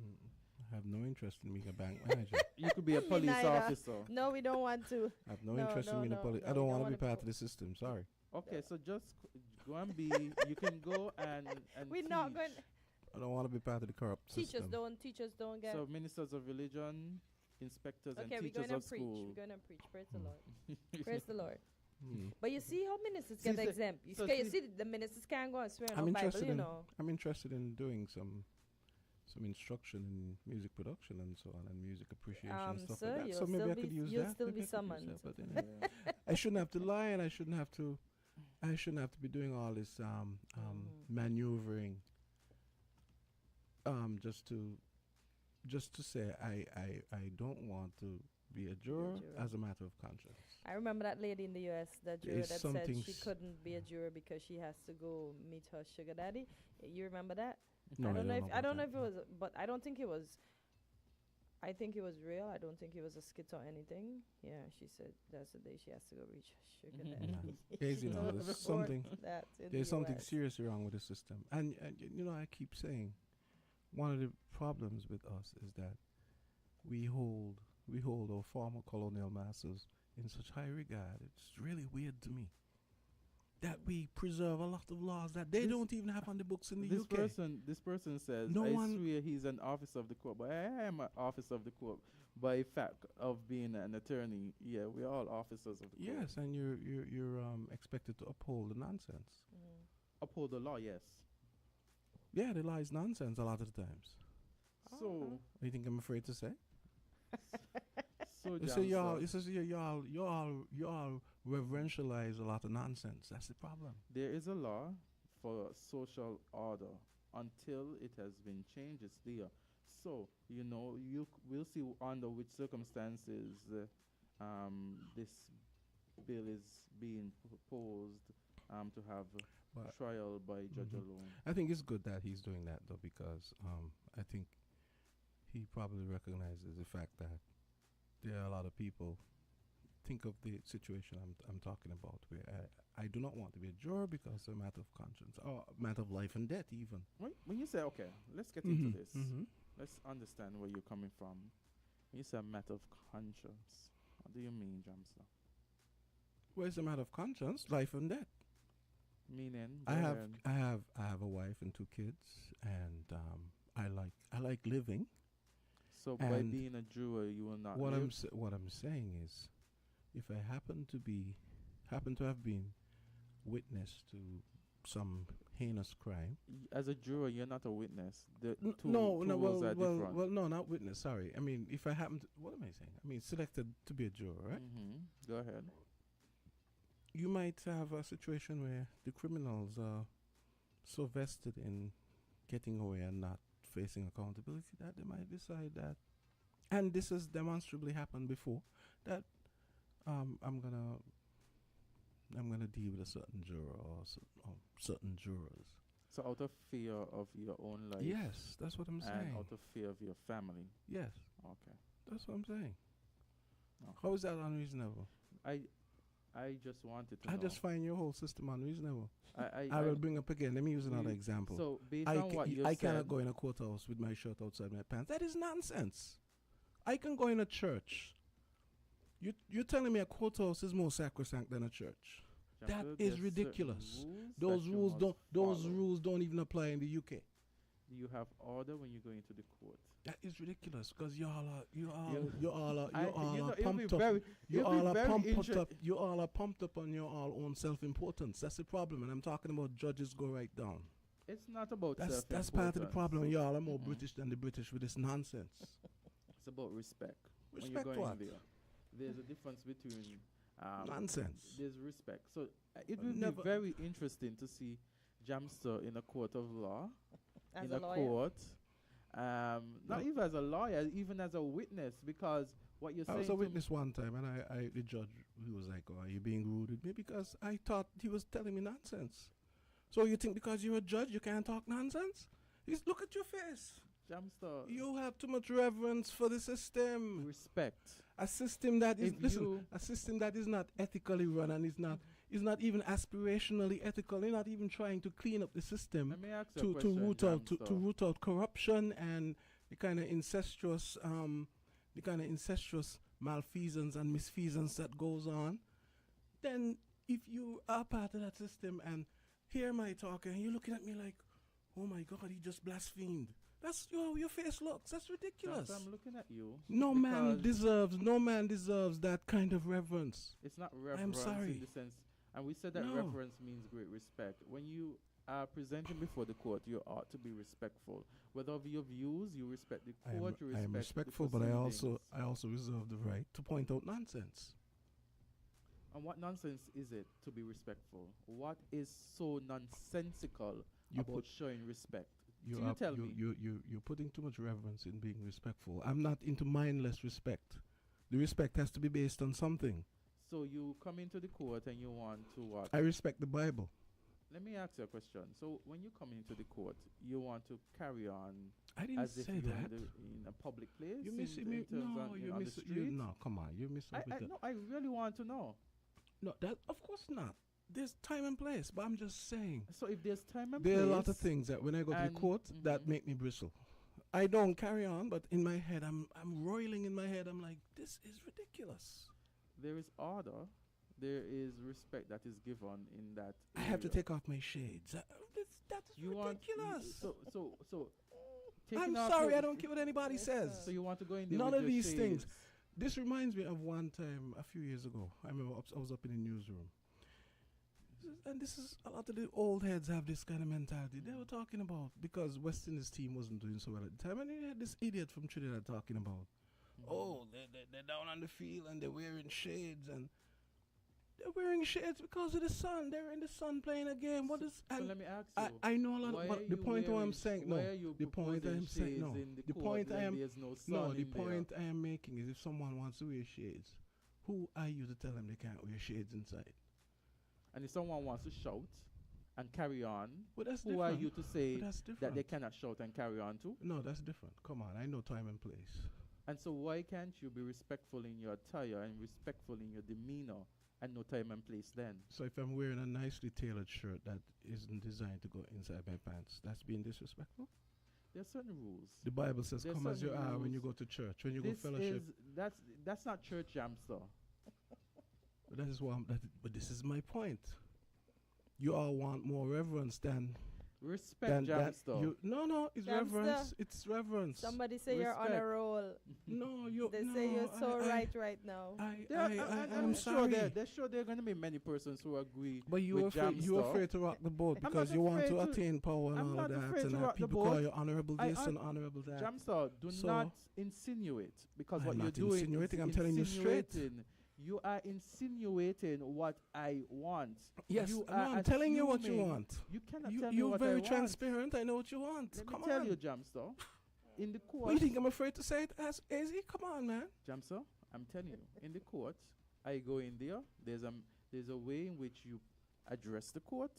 Mm. I have no interest in being a bank manager. You could be a Me police neither. officer. No, we don't want to. I have no No, interest no, in being a no, police. no, I don't we want don't to be wanna part of the system. Sorry. Okay, so just go and be. You can go and We're not teach. going. I don't want to be part of the corrupt Teachers system. don't get. So ministers of religion, inspectors, Okay, and we're teachers going to of preach. school. We're going to preach. Praise the Mm. Lord. Praise the Lord. Mm. But you see how ministers See, get so- exempt. You so see, see- the ministers can't go and swear I'm on Bible, interested you in. know. I'm interested in doing some instruction in music production and so on, and music appreciation and stuff Sir, like that. you'll So maybe still I could be- use you'll that. still Maybe be I could use summoned. that, but anyway. I shouldn't have to lie, and I shouldn't have to be doing all this maneuvering. Just to say I don't want to be a juror juror. as a matter of conscience. I remember that lady in the U.S., that juror There's that said something she couldn't be a juror because she has to go meet her sugar daddy. You remember that? No, I don't know if about that. it was, but I don't think it was. I think it was real. I don't think it was a skit or anything. Yeah, she said that's the day she has to go reach her sugar Mhm. daddy. Guys, you She know, told there's the something- court that in There's the something US. seriously wrong with the system, and you know I keep saying one of the problems with us is that we hold our former colonial masters in such high regard. It's really weird to me that we preserve a lot of laws that they This- don't even have on the books in the This UK. person says, No I one- swear he's an officer of the court, but I am an officer of the court by fact of being an attorney. Yeah, we're all officers of the court. Yes, and you're expected to uphold the nonsense. Mm. Uphold the law, yes. Yeah, the law is nonsense a lot of the times. So, You think I'm afraid to say? so You say Johnson, y'all reverentialize a lot of nonsense. That's the problem. there is a law for social order. Until it has been changed, it's there. So, you know, we'll see under which circumstances this bill is being proposed to have But trial by judge Mhm. alone. I think it's good that he's doing that though, because I think he probably recognizes the fact that there are a lot of people. Think of the situation I'm talking about, where I do not want to be a juror because it's a matter of conscience or a matter of life and death, even. When you say, okay, let's get into this. Mm-hmm. Let's understand where you're coming from. When you say a matter of conscience, what do you mean, Jamster? Well, it's a matter of conscience, life and death. Meaning, I have a wife and 2 kids, and I like living. so by and being a juror, you will not What live? what I'm saying is, if I happen to have been witness to some heinous crime. As a juror, you're not a witness. The N- two, no, two no, roles well, are well, different. well, no, not witness. Sorry, I mean, if I happen to, what am I saying? I mean, selected to be a juror, right? Go ahead. You might have a situation where the criminals are so vested in getting away and not facing accountability that they might decide that, and this has demonstrably happened before, that I'm gonna deal with a certain juror or certain jurors. So out of fear of your own life. Yes, that's what I'm And saying. out of fear of your family. Yes, Okay. that's what I'm saying. Okay. How is that unreasonable? I just wanted to I know. just find your whole system unreasonable. I I will bring up again. Let me use another example. So based I, on what you I said, cannot go in a courthouse with my shirt outside my pants. That is nonsense. I can go in a church. You're telling me a courthouse is more sacrosanct than a church? That Jamil, is there's certain ridiculous. rules Those that you rules must don't. Those follow. rules don't even apply in the UK. You have order when you go into the court. That is ridiculous because you all are It'll be pumped up. very, You it'll be all are very pumped up. You all are pumped up on your all own self-importance. That's the problem, and I'm talking about judges go right down. It's not about That's part of the problem. You all are more Mm-mm. British than the British with this nonsense. It's about respect. Respect when you're what? going there, there's a difference between Nonsense. There's respect. So it will be Never- very interesting to see Jamster in a court of law, As in a a lawyer. court, not No. even as a lawyer, even as a witness, because what you're I saying. was a to witness one time, and the judge, he was like, "Oh, are you being rude with me?" Because I thought he was telling me nonsense. So you think because you're a judge, you can't talk nonsense? Look at your face. Jamster, You have too much reverence for the system. respect. A system that is If a system that is not ethically run and is not even aspirationally ethical. They're not even trying to clean up the system Let me ask you a to question, Jamster. root out corruption and the kind of incestuous malfeasance and misfeasance that goes on. Then if you are part of that system and hear my talk and you're looking at me like, oh my God, he just blasphemed. That's your face looks. That's ridiculous. Jamster, I'm looking at you. No man because deserves that kind of reverence. It's not reverence sorry. in the sense, and we said that No. reverence means great respect. When you are presenting before the court, you ought to be respectful. Whether of your views, you respect the court, you respect I am the respectful, but I also proceedings. reserve the right to point out nonsense. And what nonsense is it to be respectful? What is so nonsensical You about put showing respect? you So you tell me. you're putting too much reverence in being respectful. I'm not into mindless respect. The respect has to be based on something. So you come into the court and you want to what? I respect the Bible. Let me ask you a question. So when you come into the court, you want to carry on I didn't as if say you're that. In a public place? You in missing terms of, on the street? no, come on, you're missing with that. No, I really want to know. No, that of course not. There's time and place, but I'm just saying. So if there's time and There place, are a lot of things that when I go to the and- court that mhm. make me bristle. I don't carry on, but in my head, I'm roiling in my head. I'm like, this is ridiculous. there is order, there is respect that is given in that. I have to area. take off my shades. That is You want ridiculous. so. I'm taking off sorry, your- I don't care what anybody says. So you want to go in there None with of your these things. shades. This reminds me of one time a few years ago. I remember I was up in the newsroom. And this is a lot of the old heads have this kind of mentality. They were talking about because West Indies team wasn't doing so well at the time, and you had this idiot from Trinidad talking about, oh, they're down on the field and they're wearing shades, and they're wearing shades because of the sun. They're in the sun playing a game. What is? So And let me ask I, you. I know a lot. why Of, are but the you point I'm wearing saying, why no. are you The point I proposing am saying, shades no. in The court point I when am, there's no sun no. The in there? point I am making is if someone wants to wear shades, Who are you to tell them they can't wear shades inside? And if someone wants to shout and carry on, Well, that's who different. are you to say But that's that different. they cannot shout and carry on too? No, that's different. Come on, I know time and place. And so why can't you be respectful in your attire and respectful in your demeanor and no time and place then? So if I'm wearing a nicely tailored shirt that isn't designed to go inside my pants, that's being disrespectful? There are certain rules. The Bible says, There's come as you certain are when you rules. go to church, when you go This fellowship. that's not church jamster. But that is but this is my point. You all want more reverence than Respect that. jamster. No, it's Jamster. reverence. It's reverence. Somebody say you're on a Respect. roll. No, you. They no, say you're so I, right now. I'm I'm sorry. sure there's going to be many persons who agree. But you're with afraid, you're Jamster. afraid to rock the boat I'm because not you want to afraid to- attain power and I'm all not of that, afraid and to that rock the people call boat. you honorable I this un- and honorable that. Jamster, do So- not insinuate, because I'm what you're not doing insinuating, is I'm telling you straight. insinuating. You are insinuating what I want. Yes, You no, are I'm telling you what you assuming- want. You cannot tell me You're what I very want. transparent. I know what you want. Let Come me tell on. you, Jamster. In the court, What, you think I'm afraid to say it as easy? Come on, man. Jamster, I'm telling you, in the court, I go in there. There's a way in which you address the court.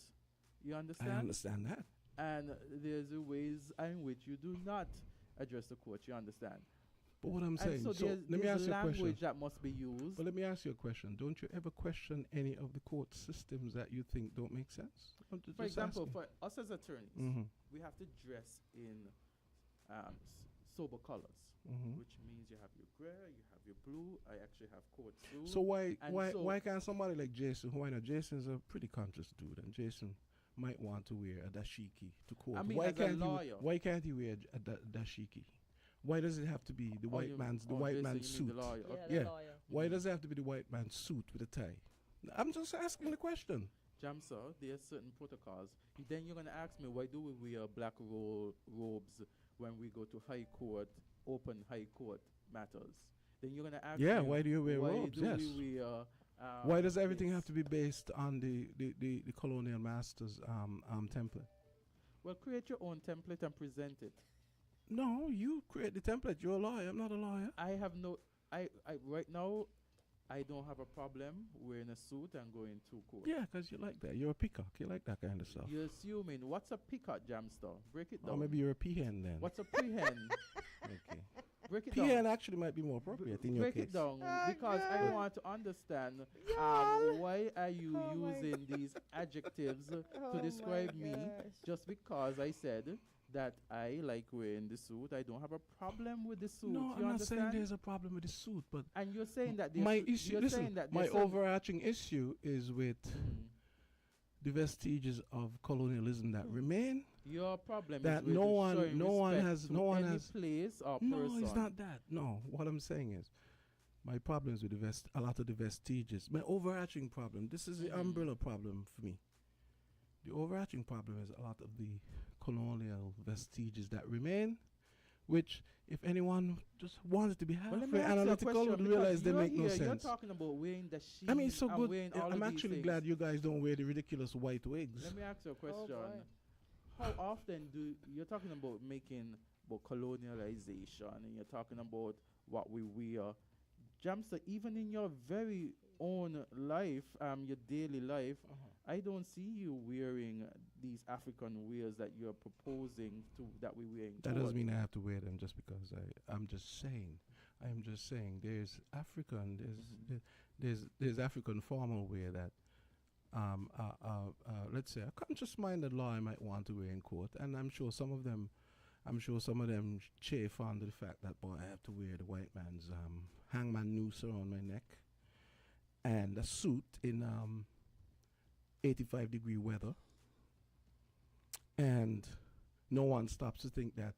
You understand? I understand that. And there's a ways in which you do not address the court. You understand? But what I'm saying, And so let me there's ask you a question. language that must be used. But let me ask you a question. Don't you ever question any of the court systems that you think don't make sense? For example, for us as attorneys, Mm-hmm. we have to dress in sober colors, Mm-hmm. which means you have your gray, you have your blue. I actually have court blue. So And so- why can't somebody like Jason, who I know Jason's a pretty conscious dude, and Jason might want to wear a dashiki to court. I mean, why as a can't lawyer. why can't he wear a dashiki? Why does it have to be the white man's Jason, suit? you mean the lawyer. Yeah, Okay. the Yeah. lawyer. Why does it have to be the white man's suit with a tie? I'm just asking the question. Jamsa, there are certain protocols. Then you're going to ask me, why do we wear black robes when we go to high court, open high court matters? Then you're going to ask Yeah, me, why do you wear why robes? do Yes. we wear, Why does everything this? have to be based on the colonial masters' template? Well, create your own template and present it. No, you create the template. You're a lawyer. I'm not a lawyer. I have no, I right now, I don't have a problem wearing a suit and going to court. Yeah, 'cause you like that. You're a peacock. You like that kind of stuff. You're assuming, what's a peacock, Jamster? Break it Or down. maybe you're a peahen then. What's a peahen? Okay. Break it Peahen down. actually might be more appropriate in your Break case. it down, Oh, because I God. want to understand Y'all. why are you Oh my using these adjectives Oh to my describe me gosh. just because I said that I like wearing the suit. I don't have a problem with the suit. No, you I'm not saying understand? there's a problem with the suit, but And you're saying that my issue, you're saying listen, that my there's some- overarching issue is with the vestiges of colonialism that remain. Your problem that is with no one- showing no one respect has- to no one any has- place or No, person. it's not that. No, what I'm saying is, my problem is with a lot of the vestiges. My overarching problem, this is the Mhm. umbrella problem for me. The overarching problem is a lot of the colonial vestiges that remain, which, if anyone just wanted to be Well, let me halfway ask you a analytical, question, would because realize they you're make no here, You're sense. talking about wearing the sheet. I mean, it's so and good. wearing all I'm of these actually things. glad you guys don't wear the ridiculous white wigs. Let me ask you a question. boy. How often do you're talking about making about colonialization, and you're talking about what we wear, Jamster, even in your very own life, your daily life, I don't see you wearing these African wears that you're proposing to that we wear in That court. doesn't mean I have to wear them just because I'm just saying. I'm just saying there's African, there's African formal wear that, let's say a conscious minded lawyer might want to wear in court, and I'm sure some of them chafe under the fact that, boy, I have to wear the white man's hangman noose around my neck and a suit in 85-degree weather, and no one stops to think that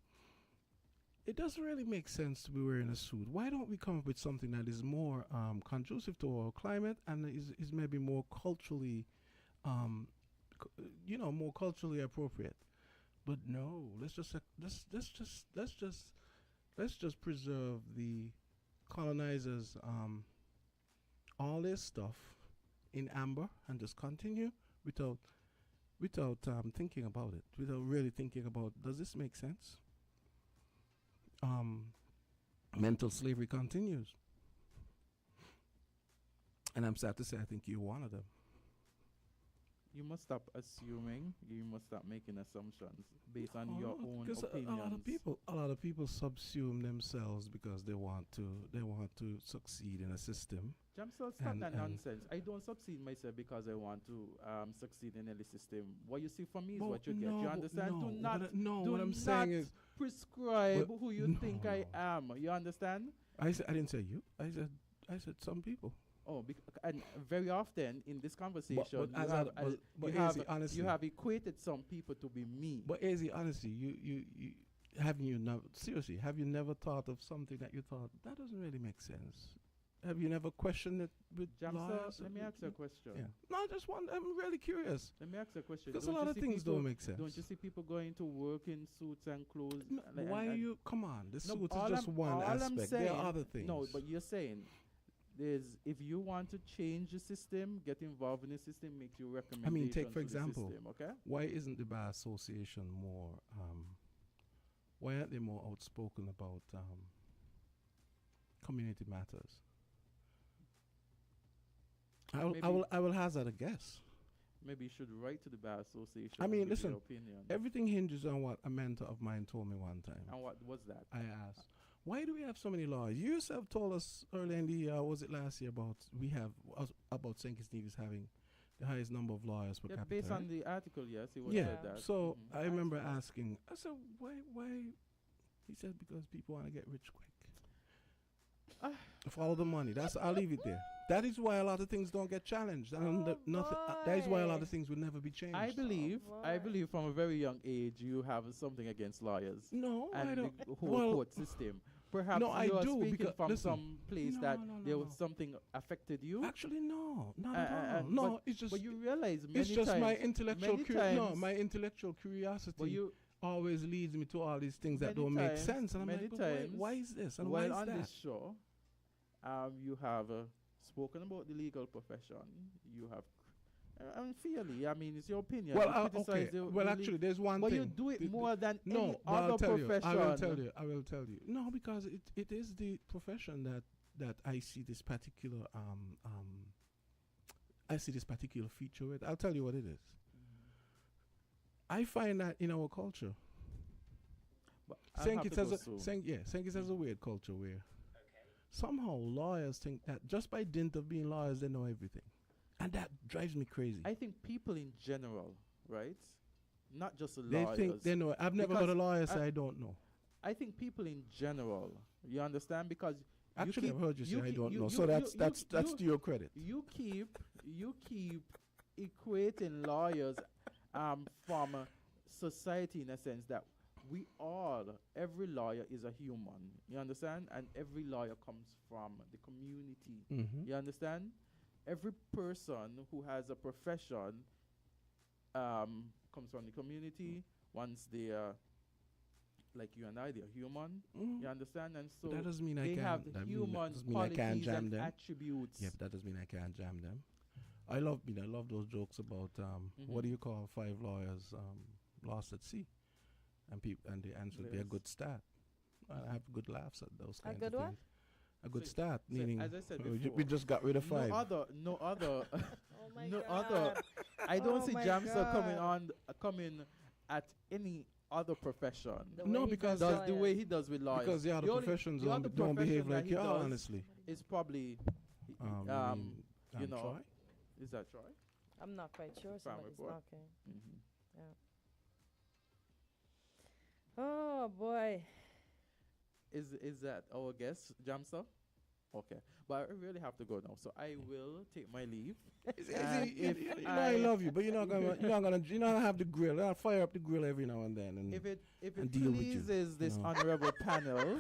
it doesn't really make sense to be wearing a suit. Why don't we come up with something that is more conducive to our climate and is maybe more culturally, more culturally appropriate? But no, let's just preserve the colonizers' all this stuff in amber and just continue without thinking about it, without really thinking about, does this make sense? Mental slavery continues. And I'm sad to say, I think you're one of them. You must stop assuming. You must stop making assumptions based on your own Because opinions. a lot of people subsume themselves because they want to succeed in a system. Jamsel, stop And- that and- nonsense. I don't succeed myself because I want to succeed in any system. What you see from me is But what you get. no, You understand? no, Do not what do I'm saying not is, prescribe Well, who you no, think I no. am. You understand? I didn't say you. I said some people. Oh, and very often in this conversation, But you have honestly, you have equated some people to be me. But Izzy, honestly, you have you never thought of something that you thought that doesn't really make sense? Have you never questioned it with Jamsa, lawyers? let me ask you a question. Yeah. No, I'm really curious Let me ask you a question. because a Don't lot you of see things people- don't make sense. Don't you see people going to work in suits and clothes? No, like, why and- are you? Come on, the No, suit all is just I'm- one all I'm aspect. There saying- are other things. No, but you're saying if you want to change the system, get involved in the system, make your recommendations. take for to the example, system, okay? why isn't the bar association more? Why aren't they more outspoken about community matters? I will hazard a guess. Maybe you should write to the bar association. I mean, and give listen, your opinion. Everything hinges on what a mentor of mine told me one time. And what was that? I asked, why do we have so many lawyers? You yourself told us earlier in the year, was it last year, about St. Kitts Nevis having the highest number of lawyers per Yeah, capita. based on right? the article, yes, it was Yeah. said that. So Mhm. I remember asking, I said, why? He said, because people want to get rich quick. Follow the money. I'll leave it there. That is why a lot of things don't get challenged. And that is why a lot boy. of things will never be changed. I believe boy. from a very young age you have something against lawyers No, I and don't. the whole Well, court system. Perhaps no, I you are do, speaking because- from listen. some place No, that no, there no. was something affected you. Actually, no, not at all. but- No, it's just But you realize many it's just times, my intellectual many no, times- my intellectual curiosity but you always leads me to all these things that Many don't make times- sense, and I'm many like, but why times is this and why while is on that? this show, you have spoken about the legal profession. You have unfairly. I mean, it's your opinion. Well, You criticize okay. the Well, le- actually, there's one but thing. you do it The- more than no, any but I'll other tell you. profession. I will tell you. No, because it is the profession that I see this particular feature with. I'll tell you what it is. I find that in our culture, But I'll St. have Kitts to has go a soon. St. Kitts has a weird culture where somehow lawyers think that just by dint of being lawyers they know everything, and that drives me crazy. I think people in general, right? Not just They lawyers. think they know. I've never Because heard a lawyer say I- I don't know. I think people in general. You understand? Because Actually, I've heard you say I keep- don't you- know. you- So you- that's you- to your credit. you keep equating lawyers from society in a sense that every lawyer is a human. You understand? And every lawyer comes from the community. Mm-hmm. You understand? Every person who has a profession comes from the community. Once they are like you and I, they're human. You understand? And so that doesn't mean I they can't. have the that human doesn't mean I can't qualities jam and them. attributes. Yeah, but that doesn't mean I can't jam them. I love those jokes about what do you call 5 lawyers lost at sea, and the answer would be a Yes. good start. I have good laughs at those A kinds good of what? things. A good So- start, so meaning as I said we before, just got rid of 5. No other. Oh my No God. other. I don't Oh see my Jamsa God. coming at any other profession. The No, way he because does Does the way lawyers. he does with lawyers. because the other only- professions the other don't behave profession that like he you are, does honestly. is probably you know, Troy? is that Troy? I'm not quite sure. Farm Somebody's report. knocking. Mm-hmm. Oh boy. Is that our guest, Jamsa? Okay, but I really have to go now, so I will take my leave. And if You know I love you, but you're not gonna have the grill. I'll fire up the grill every now and then. And If it and deal with you, pleases this know. honorable panel,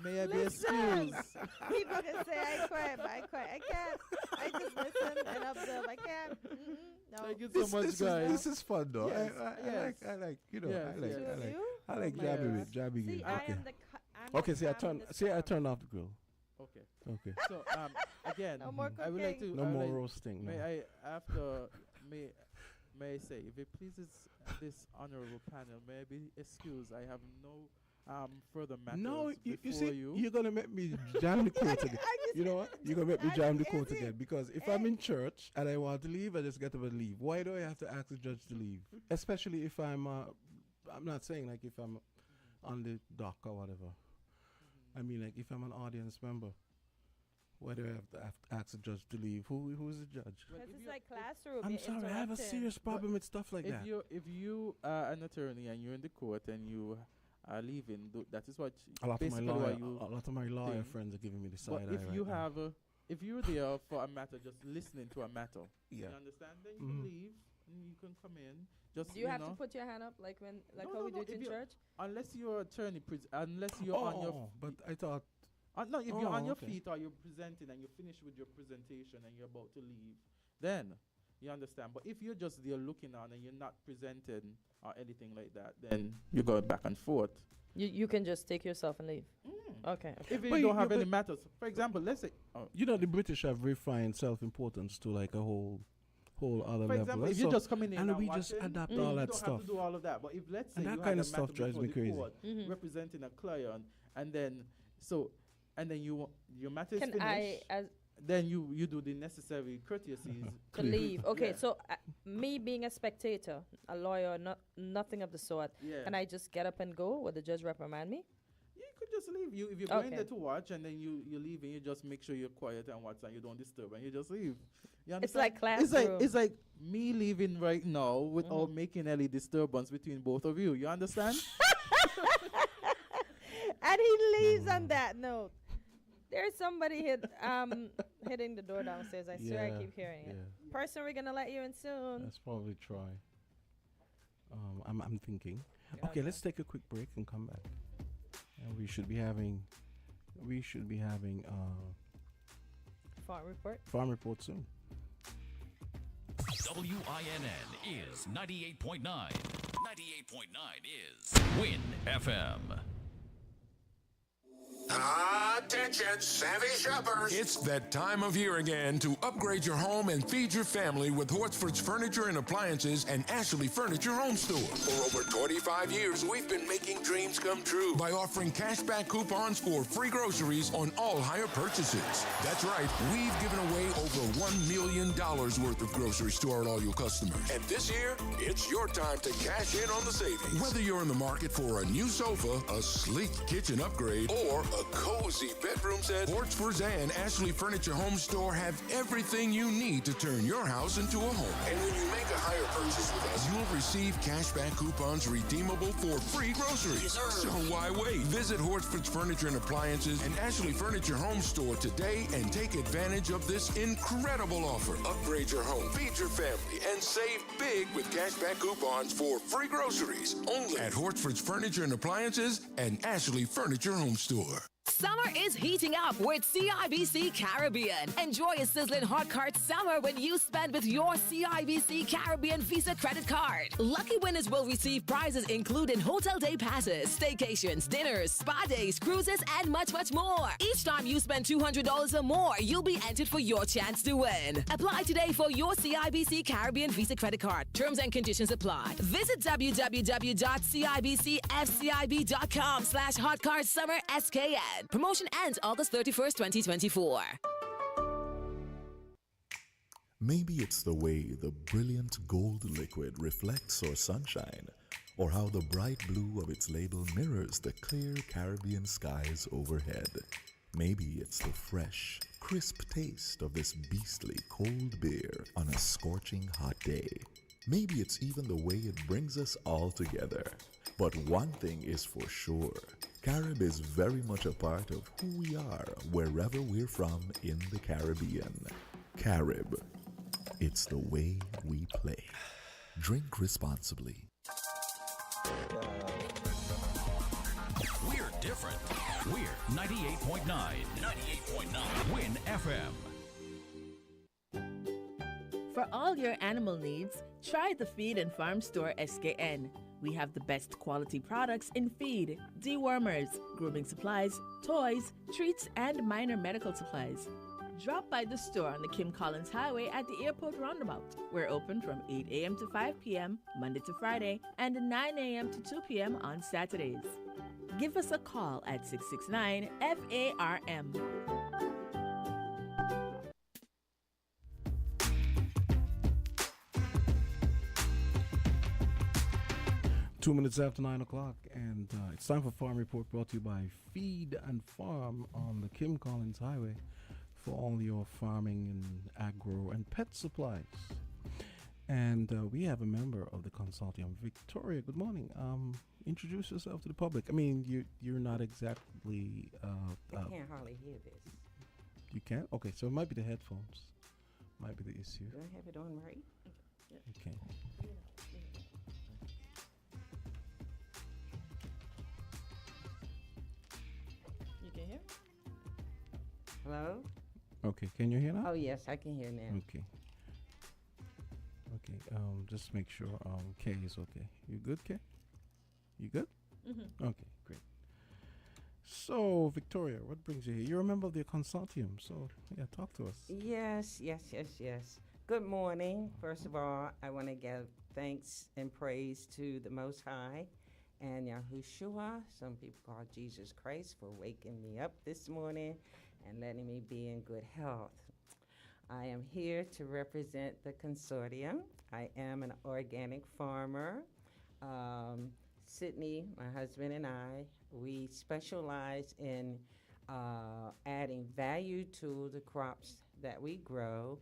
may I be Listen. excused? People can say I quit, but I quit. I can't. I just listen and observe. I can't. No. Thank you so much, guys. This is fun though. Yes, I like Yes, I like yes. I like You? I like my jabby God. with jabby. See, game. I Okay. am the. Okay. I turned off the grill. Okay. Okay. So again, No more I would like cooking. to. No I would more like- roasting. No. May I after may I say if it pleases this honorable panel, may I be excused? I further matters No, you before see, you. you're gonna make me jam the quote again. You know what? You're gonna make me jam the quote again because if I'm in church and I want to leave, I just get up and leave. Why do I have to ask the judge to leave? Especially if I'm not saying like if I'm on the dock or whatever. I mean, like if I'm an audience member, why do I have to ask the judge to leave? Who's the judge? Because it's like classroom. I'm you're sorry, I have a interrupting. serious problem with stuff like that. If you are an attorney and you're in the court and you are leaving, that is what A lot of my lawyer thing. friends are giving me the side But eye if right you now. have if you're there for a matter, just listening to a matter, Yeah. you understand? Then you can leave and you can come in. Just Do you have to put your hand up like when how we do it in church? unless you're attorney, unless you're on your but I thought no, if you're on your okay. feet or you're presenting and you're finished with your presentation and you're about to leave, then you understand. But if you're just there looking on and you're not presenting or anything like that, then you go back and forth. You can just take yourself and leave. Okay. If you But don't have but any matters, for example, let's say, you know the British have refined self-importance to like a whole other for level. example, That's if you're so- just coming in and and we just watching, adapt you all that don't stuff. have to do all of that. But if let's say And that you kind had of a stuff matter drives before me the crazy. court, representing a client, and then your matter is Can finished. I as Then you do the necessary courtesies to leave? Okay, Yeah. so me being a spectator, a lawyer, nothing of the sort. Yeah. Can I just get up and go? Would the judge reprimand me? You could just leave. If you're going Okay. there to watch and then you leave and you just make sure you're quiet and watch and you don't disturb and you just leave. You It's understand? like classroom. It's like me leaving right now without making any disturbance between both of you. You understand? And he leaves on that note. There's somebody hitting the door downstairs. I swear I keep hearing it. Person, we're gonna let you in soon. Let's probably try. I'm thinking. Okay, let's take a quick break and come back. And we should be having Farm report farm report soon. WINN is 98.9. 98.9 is Win FM. Attention, savvy shoppers. It's that time of year again to upgrade your home and feed your family with Hortford's Furniture and Appliances and Ashley Furniture Home Store. For over 25 years, we've been making dreams come true by offering cashback coupons for free groceries on all hire purchases. That's right, we've given away over $1 million worth of groceries to our loyal customers. And this year, it's your time to cash in on the savings. Whether you're in the market for a new sofa, a sleek kitchen upgrade, or a cozy bedroom set, Hortford's and Ashley Furniture Home Store have everything you need to turn your house into a home. And when you make a higher purchase with us, you'll receive cashback coupons redeemable for free groceries. Yes, sir. So why wait? Visit Hortford's Furniture and Appliances and Ashley Furniture Home Store today and take advantage of this incredible offer. Upgrade your home, feed your family, and save big with cashback coupons for free groceries. Only at Hortford's Furniture and Appliances and Ashley Furniture Home Store. Summer is heating up with CIBC Caribbean. Enjoy a sizzling hot cart summer when you spend with your CIBC Caribbean Visa credit card. Lucky winners will receive prizes including hotel day passes, staycations, dinners, spa days, cruises, and much, much more. Each time you spend $200 or more, you'll be entered for your chance to win. Apply today for your CIBC Caribbean Visa credit card. Terms and conditions apply. Visit www.cibcfcib.com/hotcardsummerskn. Promotion ends August 31st, 2024. Maybe it's the way the brilliant gold liquid reflects our sunshine, or how the bright blue of its label mirrors the clear Caribbean skies overhead. Maybe it's the fresh, crisp taste of this beastly cold beer on a scorching hot day. Maybe it's even the way it brings us all together. But one thing is for sure, Carib is very much a part of who we are wherever we're from in the Caribbean. Carib, it's the way we play. Drink responsibly. We're different. We're 98.9. 98.9 Win FM. For all your animal needs, try the Feed and Farm Store SKN. We have the best quality products in feed, dewormers, grooming supplies, toys, treats, and minor medical supplies. Drop by the store on the Kim Collins Highway at the airport roundabout. We're open from 8 a.m. to 5 p.m. Monday to Friday and 9 a.m. to 2 p.m. on Saturdays. Give us a call at 669 FARM. 2 minutes after 9 o'clock, and it's time for Farm Report, brought to you by Feed and Farm on the Kim Collins Highway for all your farming and agro and pet supplies. And we have a member of the consortium, Victoria. Good morning. Introduce yourself to the public. I mean, you're not exactly. I can't hardly hear this. You can't? Okay, so it might be the headphones. Might be the issue. Do I have it on right? Okay. You can hear? Hello? Okay, can you hear now? Oh, yes, I can hear now. Okay. Okay, just make sure Kay is okay. You good, Kay? You good? Mm-hmm. Okay, great. So, Victoria, what brings you here? You're a member of the consortium, so yeah, talk to us. Yes. Good morning. First of all, I want to give thanks and praise to the Most High and Yahushua, some people call Jesus Christ, for waking me up this morning and letting me be in good health. I am here to represent the consortium. I am an organic farmer. Sydney, my husband, and I, we specialize in adding value to the crops that we grow,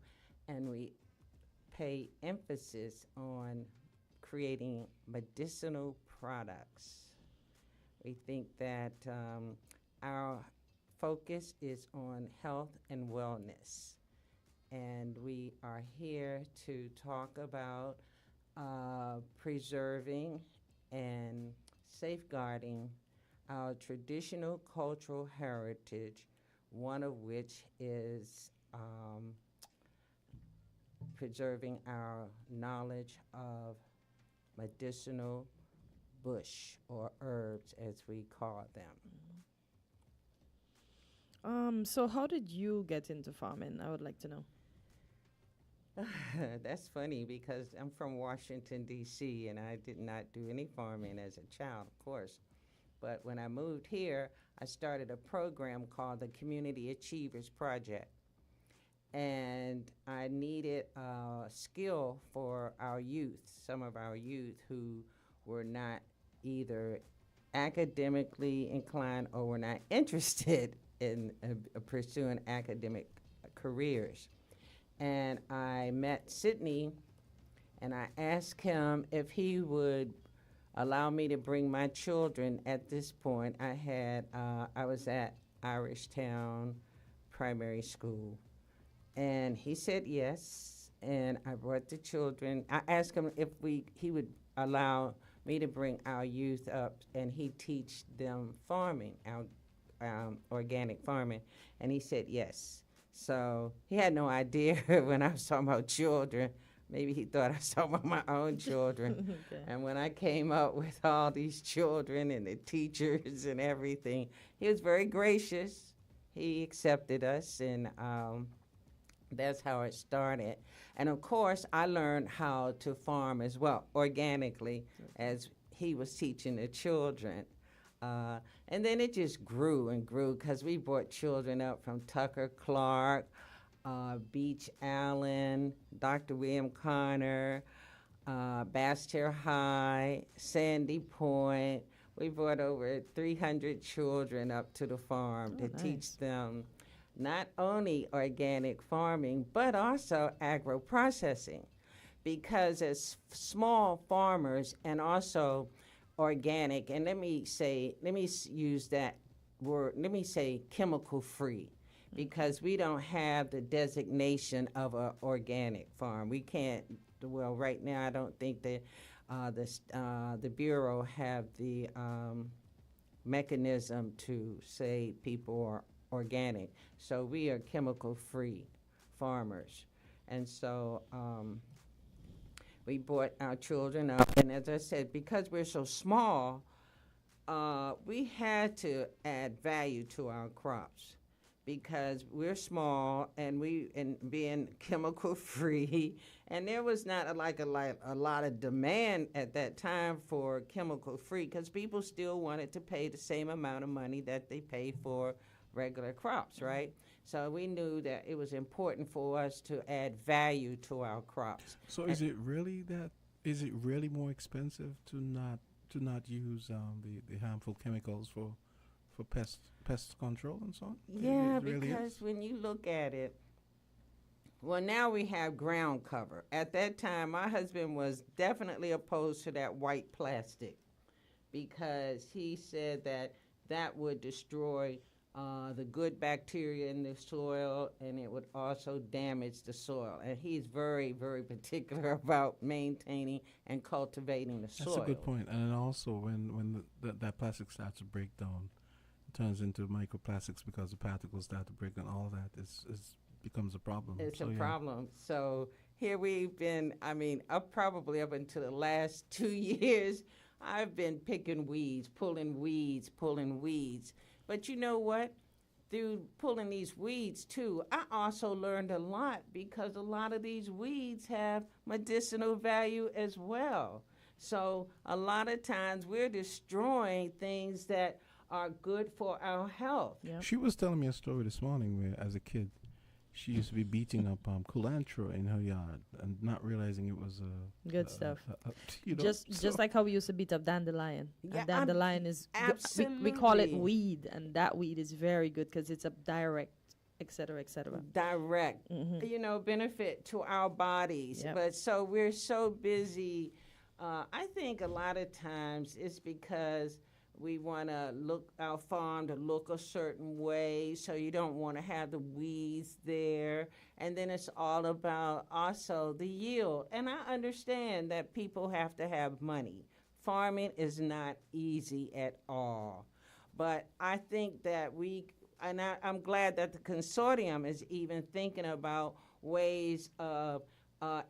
and we pay emphasis on creating medicinal products. We think that our focus is on health and wellness. And we are here to talk about preserving and safeguarding our traditional cultural heritage, one of which is preserving our knowledge of medicinal bush or herbs, as we call them. So how did you get into farming? I would like to know. That's funny because I'm from Washington, D.C., and I did not do any farming as a child, of course. But when I moved here, I started a program called the Community Achievers Project. And I needed a skill for our youth, some of our youth who were not either academically inclined or were not interested in pursuing academic careers. And I met Sydney, and I asked him if he would allow me to bring my children. At this point, I was at Irishtown Primary School, and he said yes, and I brought the children. I asked him if he would allow me to bring our youth up, and he'd teach them farming, our organic farming, and he said yes. So he had no idea when I was talking about children. Maybe he thought I was talking about my own children. Okay. And when I came up with all these children and the teachers and everything, he was very gracious. He accepted us, and that's how it started. And of course, I learned how to farm as well, organically, as he was teaching the children. And then it just grew and grew because we brought children up from Tucker Clark, Beach Allen, Dr. William Connor, Bastyr High, Sandy Point. We brought over 300 children up to the farm to teach them not only organic farming, but also agro-processing. Because as small farmers and also organic, and let me use that word, let me say chemical-free, because we don't have the designation of an organic farm. We can't, well, right now I don't think that the Bureau have the mechanism to say people are organic. So we are chemical-free farmers. And so we brought our children up, and as I said, because we're so small, we had to add value to our crops. because we're small and being chemical free, and there was not a lot of demand at that time for chemical free because people still wanted to pay the same amount of money that they pay for regular crops, right? So we knew that it was important for us to add value to our crops. So is it really more expensive to not use the harmful chemicals for pest control and so on? Yeah, It really because is? when you look at it, well, now we have ground cover. At that time, my husband was definitely opposed to that white plastic because he said that would destroy the good bacteria in the soil, and it would also damage the soil. And he's very, very particular about maintaining and cultivating the soil. That's a good point. And then also when that plastic starts to break down, it turns into microplastics because the particles start to break down. All that is becomes a problem. It's a problem. So here we've been, up until the last 2 years, I've been picking weeds, pulling weeds. But you know what? Through pulling these weeds, too, I also learned a lot because a lot of these weeds have medicinal value as well. So a lot of times we're destroying things that are good for our health. Yep. She was telling me a story this morning where, as a kid, she used to be beating up culantro in her yard and not realizing it was Good stuff. Just Just like how we used to beat up dandelion. Yeah, And dandelion is we call it weed, and that weed is very good because it's a direct, et cetera, et cetera. Direct, benefit to our bodies. Yep. But so we're so busy. I think a lot of times it's because we want to look our farm to look a certain way, so you don't want to have the weeds there. And then it's all about also the yield. And I understand that people have to have money. Farming is not easy at all. But I think that I'm glad that the consortium is even thinking about ways of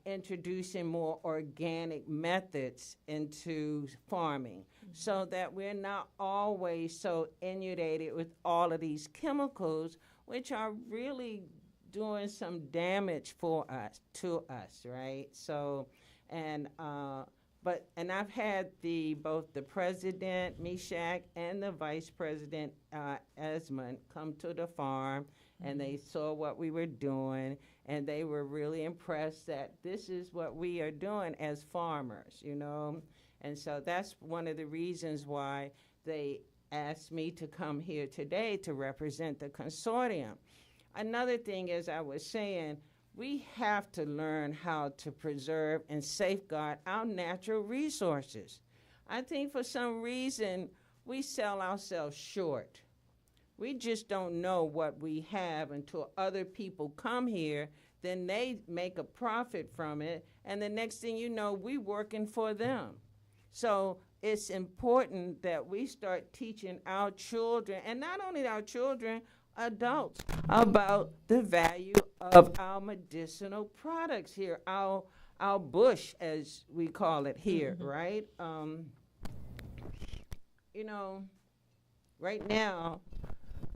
introducing more organic methods into farming so that we're not always so inundated with all of these chemicals, which are really doing some damage to us, right? So, and I've had both the president, Meshach, and the vice president, Esmond, come to the farm, and they saw what we were doing, and they were really impressed that this is what we are doing as farmers, And so that's one of the reasons why they asked me to come here today to represent the consortium. Another thing, as I was saying, we have to learn how to preserve and safeguard our natural resources. I think for some reason we sell ourselves short. We just don't know what we have until other people come here, then they make a profit from it, and the next thing you know, we working for them. So it's important that we start teaching our children, and not only our children, adults, about the value of our medicinal products here, our bush, as we call it here, right? Right now,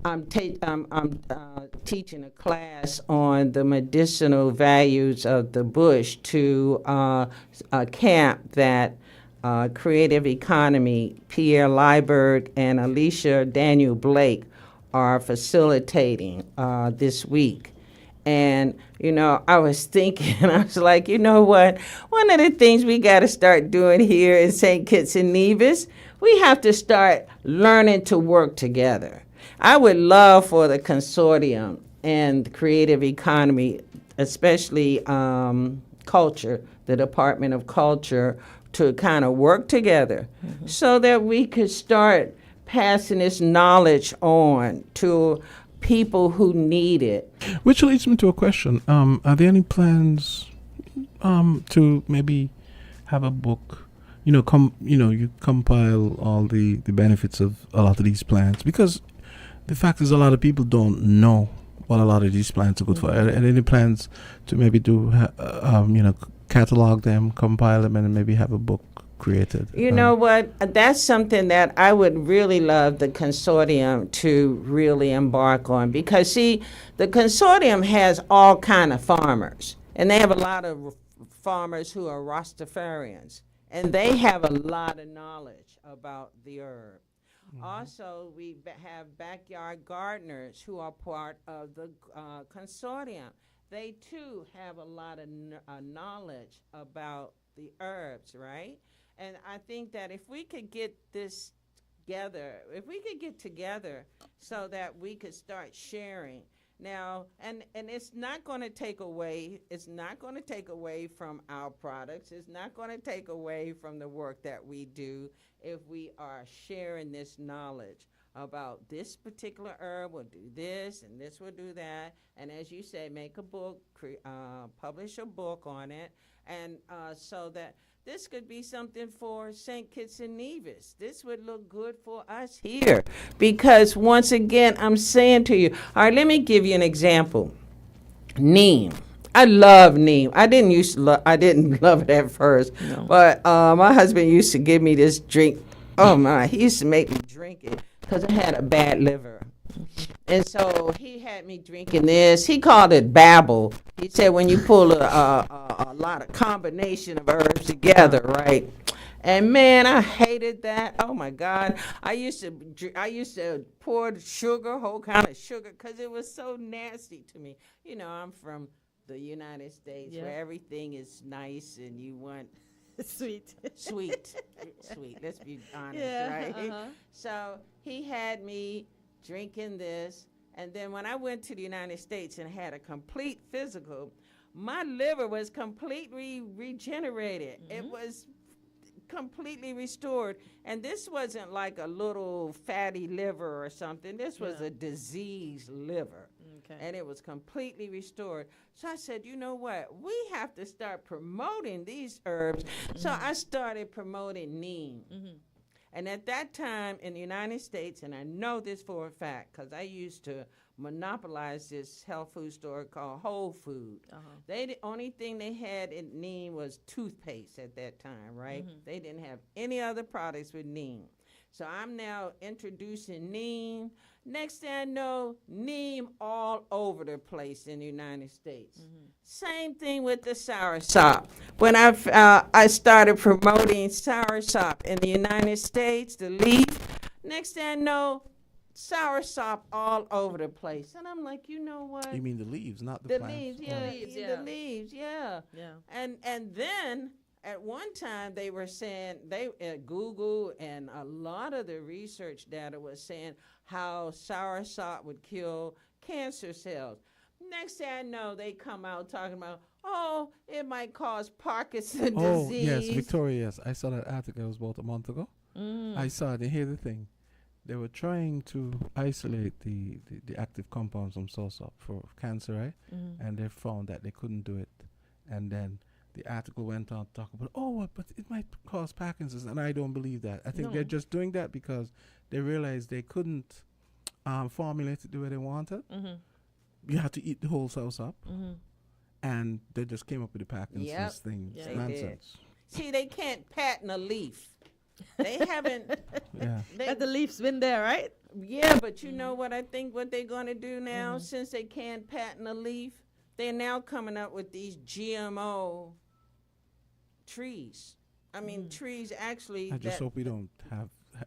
I'm teaching a class on the medicinal values of the bush to a camp that Creative Economy, Pierre Liebert and Alicia Daniel Blake are facilitating this week. And, I was thinking, I was like, you know what? One of the things we got to start doing here in St. Kitts and Nevis, we have to start learning to work together. I would love for the consortium and the creative economy, especially culture, the Department of Culture, to kind of work together so that we could start passing this knowledge on to people who need it. Which leads me to a question. Are there any plans to maybe have a book? You compile all the benefits of a lot of these plants, because the fact is a lot of people don't know what a lot of these plants are good for. Are there any plans to maybe do catalog them, compile them, and maybe have a book created. You know what? That's something that I would really love the consortium to really embark on, because see, the consortium has all kind of farmers, and they have a lot of farmers who are Rastafarians, and they have a lot of knowledge about the herb. Also, we have backyard gardeners who are part of the consortium. They too have a lot of knowledge about the herbs, right? And I think that if we could get this together, so that we could start sharing now, and it's not going to take away, from our products. It's not going to take away from the work that we do if we are sharing this knowledge about this particular herb will do this and this will do that. And as you say, make a book, publish a book on it, and so that this could be something for St. Kitts and Nevis. This would look good for us here. Because once again, I'm saying to you, all right, let me give you an example. Neem. I love neem. I didn't love it at first, but my husband used to give me this drink. Oh my, he used to make me drink it because I had a bad liver. And so he had me drinking this. He called it babble. He said when you pull a lot of combination of herbs together, right? And man, I hated that. Oh my God. I used to pour the sugar, whole kind of sugar, because it was so nasty to me. You know, I'm from the United States where everything is nice and you want sweet. Let's be honest, right? So he had me drinking this, and then when I went to the United States and had a complete physical, my liver was completely regenerated. It was completely restored, and this wasn't like a little fatty liver or something. This was a diseased liver. And it was completely restored. So I said, you know what? We have to start promoting these herbs. So I started promoting neem. And at that time in the United States, and I know this for a fact because I used to monopolize this health food store called Whole Food. The only thing they had in neem was toothpaste at that time, right? They didn't have any other products with neem. So I'm now introducing neem. Next thing I know, neem all over the place in the United States. Same thing with the soursop. When I started promoting soursop in the United States, the leaf, next thing I know, soursop all over the place. And I'm like, you know what? You mean the leaves, not the plants? Leaves, the leaves, yeah. And then at one time they were saying, Google and a lot of the research data was saying how soursop would kill cancer cells. Next thing I know, they come out talking about, it might cause Parkinson's disease. Oh, yes, Victoria, yes. I saw that article. It was about a month ago. I saw it. And here's the thing. They were trying to isolate the active compounds from soursop for cancer, right? And they found that they couldn't do it. And then the article went on talking about, but it might cause Parkinson's, and I don't believe that. I think they're just doing that because they realized they couldn't formulate it the way they wanted. You had to eat the whole soursop, and they just came up with the Parkinson's thing. It's nonsense. See, they can't patent a leaf. They haven't. The leaf's been there, right? Yeah, but you know what I think what they're going to do now, since they can't patent a leaf, they're now coming up with these GMO trees. I mean, trees actually. I just hope we don't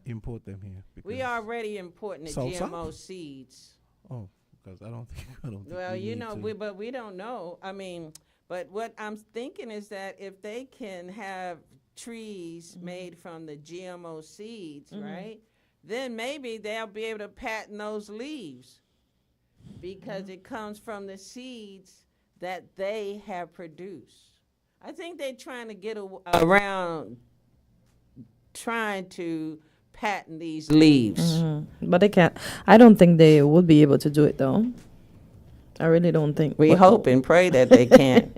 import them here. We already importing the GMO seeds. Oh, because I don't think. Well, you know, but we don't know. I mean, but what I'm thinking is that if they can have trees made from the GMO seeds, right, then maybe they'll be able to patent those leaves because it comes from the seeds that they have produced. I think they're trying to get around trying to patent these leaves. But they can't. I don't think they would be able to do it, though. I really don't think. We hope and pray that they can.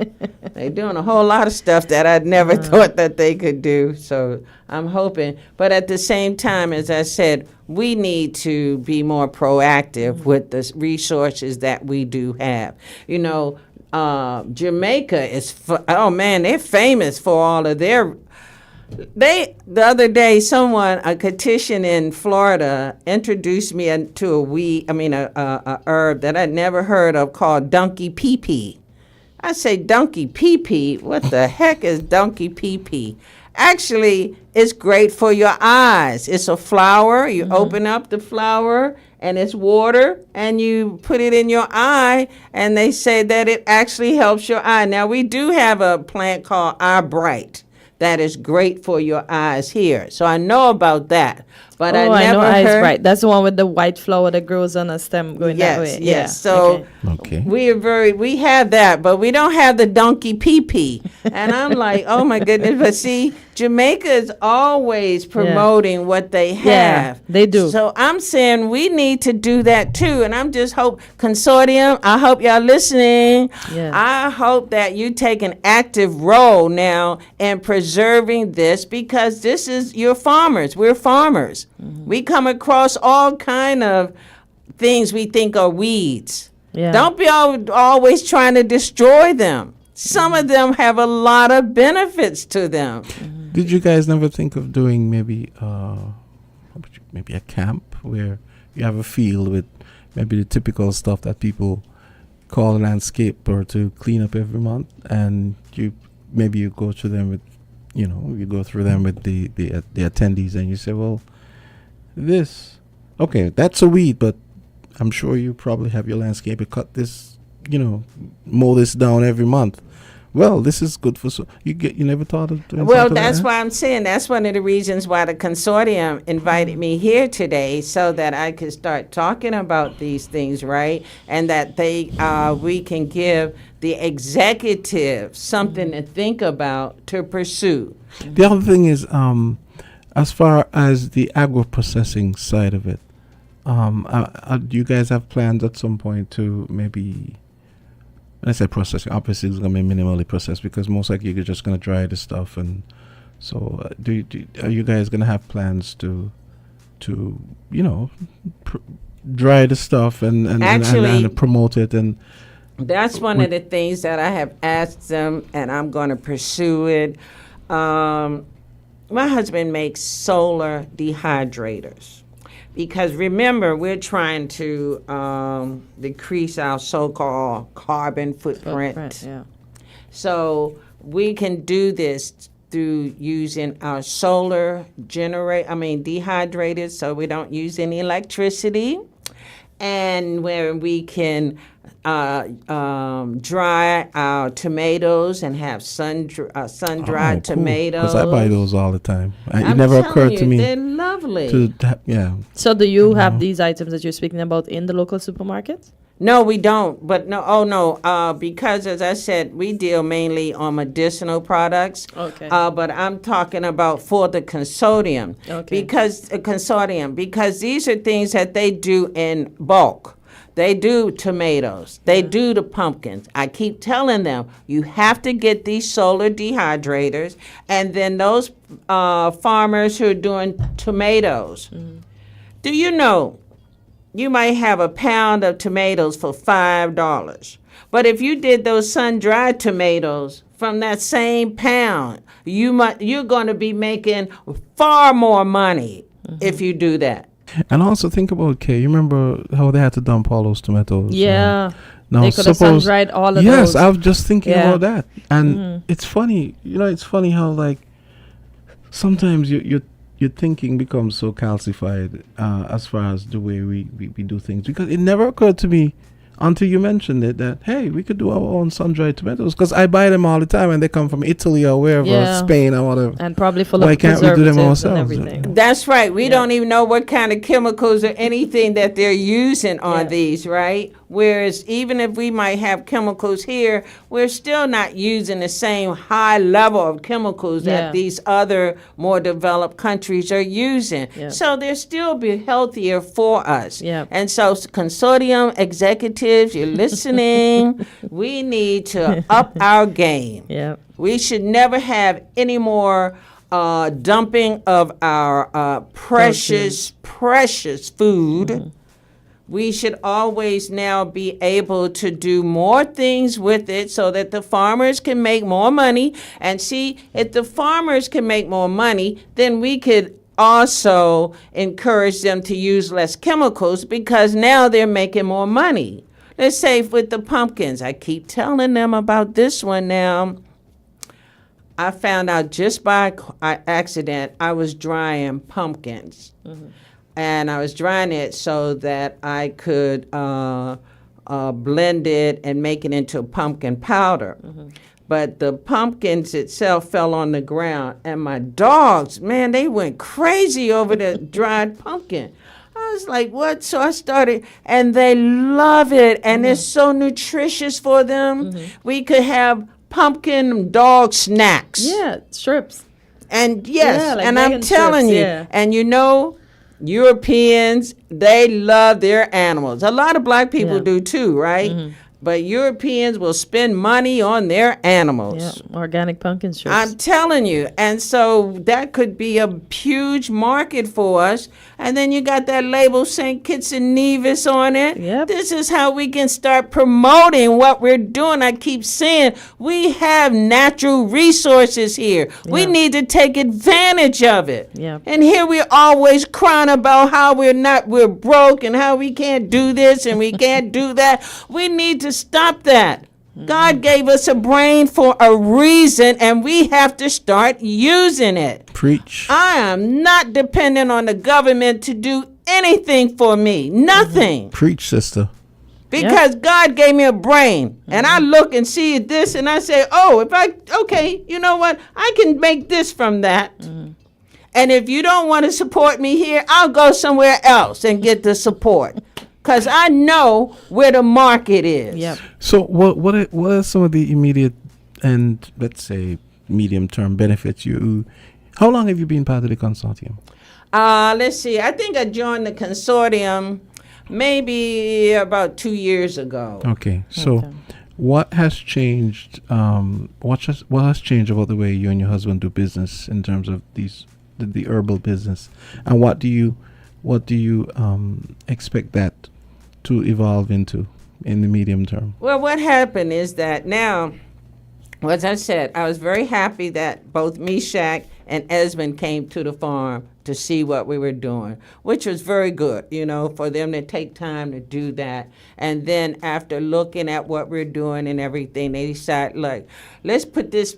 They're doing a whole lot of stuff that I never thought that they could do. So I'm hoping. But at the same time, as I said, we need to be more proactive with the resources that we do have. You know, Jamaica is, they're famous for all of their the other day, a petition in Florida introduced me to a herb that I'd never heard of called donkey pee. I say donkey pee. What the heck is donkey pee? Actually, it's great for your eyes. It's a flower. You open up the flower and it's water and you put it in your eye and they say that it actually helps your eye. Now, we do have a plant called Eye Bright that is great for your eyes here. So I know about that. But I never know heard. Eyes Bright. That's the one with the white flower that grows on a stem going that way. Yes. So we have that, but we don't have the donkey pee. And I'm like, oh my goodness. But see, Jamaica is always promoting what they have. Yeah, they do. So I'm saying we need to do that too. And I'm just consortium, I hope y'all listening. Yeah. I hope that you take an active role now in preserving this, because this is your farmers. We're farmers. We come across all kind of things we think are weeds. Yeah. Don't be always trying to destroy them. Some of them have a lot of benefits to them. Did you guys never think of doing maybe a camp where you have a field with maybe the typical stuff that people call a landscaper to clean up every month, and you go through them with, the attendees, and you say, well, that's a weed, but I'm sure you probably have your landscaper cut this, mow this down every month. Well, this is good for you never thought of doing Well, something that's like why I'm saying that's one of the reasons why the consortium invited me here today, so that I could start talking about these things, right? And that we can give the executive something to think about, to pursue. The other thing is, as far as the agro-processing side of it, do you guys have plans at some point to maybe, when I say processing, obviously it's going to be minimally processed, because most likely you're just going to dry the stuff. And so are you guys going to have plans to dry the stuff and promote it? And that's one of the things that I have asked them, and I'm going to pursue it. My husband makes solar dehydrators, because remember, we're trying to decrease our so-called carbon footprint. Yeah. So we can do this through using our solar dehydrators, so we don't use any electricity, and where we can dry our tomatoes and have sun-dried tomatoes. Because I buy those all the time. It never occurred to me. They're lovely. So do you have these items that you're speaking about in the local supermarkets? No, we don't. But because as I said, we deal mainly on medicinal products. Okay. But I'm talking about for the consortium. Okay. Because these are things that they do in bulk. They do tomatoes. They do the pumpkins. I keep telling them, you have to get these solar dehydrators. And then those farmers who are doing tomatoes, do you know, you might have a pound of tomatoes for $5. But if you did those sun-dried tomatoes from that same pound, you're going to be making far more money if you do that. And also think about, Kay, you remember how they had to dump all those tomatoes? Yeah. Now they could have sun-dried all of those. Yes, I was just thinking about that. And it's funny, it's funny how, like, sometimes your thinking becomes so calcified as far as the way we do things. Because it never occurred to me until you mentioned it that, hey, we could do our own sun-dried tomatoes, because I buy them all the time and they come from Italy or wherever, Spain or whatever. And probably full of Why can't we do them preservatives and ourselves? everything. That's right. We don't even know what kind of chemicals or anything that they're using on these, right? Whereas even if we might have chemicals here, we're still not using the same high level of chemicals that these other more developed countries are using. So they'll still be healthier for us. And so consortium executives, you're listening, we need to up our game. We should never have any more dumping of our precious food. we should always now be able to do more things with it so that the farmers can make more money. And see, if the farmers can make more money, then we could also encourage them to use less chemicals because now they're making more money. Let's say with the pumpkins, I keep telling them about this one now. I found out just by accident I was drying pumpkins. And I was drying it so that I could blend it and make it into pumpkin powder. But the pumpkins itself fell on the ground, and my dogs, man, they went crazy over the dried pumpkin. I was like, what? So I started, and they love it, and it's so nutritious for them. We could have pumpkin dog snacks. Yeah, strips. And yes, Yeah, like and I'm vegan telling strips, you, yeah. and you know, Europeans, they love their animals. A lot of black people Yeah. do too, right? But Europeans will spend money on their animals. Yeah, organic pumpkin strips. I'm telling you. And so that could be a huge market for us. And then you got that label St. Kitts and Nevis on it. Yep. This is how we can start promoting what we're doing. I keep saying we have natural resources here. We Yeah. need to take advantage of it. Yeah. And here we're always crying about how we're broke and how we can't do this and we can't do that. We need to stop that. God gave us a brain for a reason, and we have to start using it. Preach. I am not dependent on the government to do anything for me. Nothing. Preach, sister. Because God gave me a brain. And I look and see this and I say, oh, okay, you know what? I can make this from that. And if you don't want to support me here, I'll go somewhere else and get the support. Because I know where the market is. Yep. So what are some of the immediate and, let's say, medium-term benefits how long have you been part of the consortium? Let's see. I think I joined the consortium maybe about 2 years ago. Okay. So what has changed? What has changed about the way you and your husband do business in terms of the herbal business? And what do you expect that to evolve into in the medium term? Well, what happened is that now, as I said, I was very happy that both Meshach and Esmond came to the farm to see what we were doing, which was very good, for them to take time to do that. And then after looking at what we're doing and everything, they decided, like, let's put this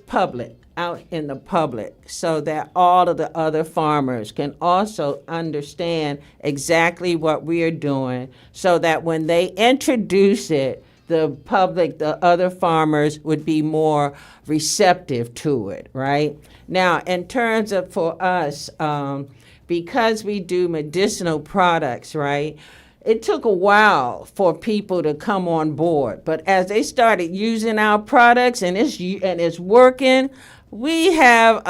out in the public so that all of the other farmers can also understand exactly what we are doing so that when they introduce it, the public, the other farmers would be more receptive to it, right? Now, in terms of for us, because we do medicinal products, right, it took a while for people to come on board. But as they started using our products and it's working, we have,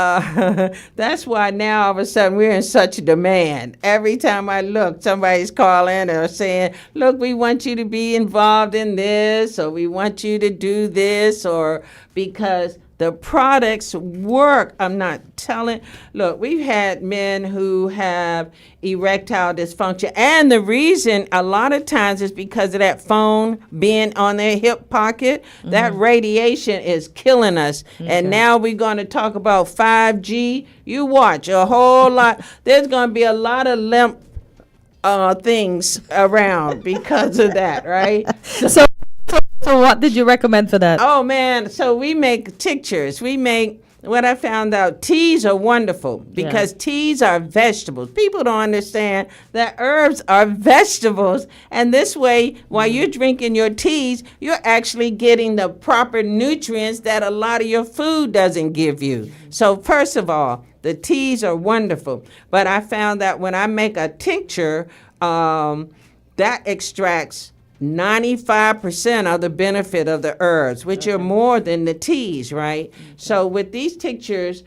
that's why now all of a sudden we're in such demand. Every time I look, somebody's calling or saying, look, we want you to be involved in this, or we want you to do this, or because the products work. I'm not telling. Look, we've had men who have erectile dysfunction. And the reason a lot of times is because of that phone being on their hip pocket. That radiation is killing us. And now we're going to talk about 5G. You watch a whole lot. There's going to be a lot of limp things around because of that, right? So what did you recommend for that? Oh, man. So we make tinctures. We make, what I found out, teas are wonderful because teas are vegetables. People don't understand that herbs are vegetables. And this way, while you're drinking your teas, you're actually getting the proper nutrients that a lot of your food doesn't give you. So first of all, the teas are wonderful. But I found that when I make a tincture, that extracts 95% of the benefit of the herbs, which are more than the teas, right? So with these tinctures,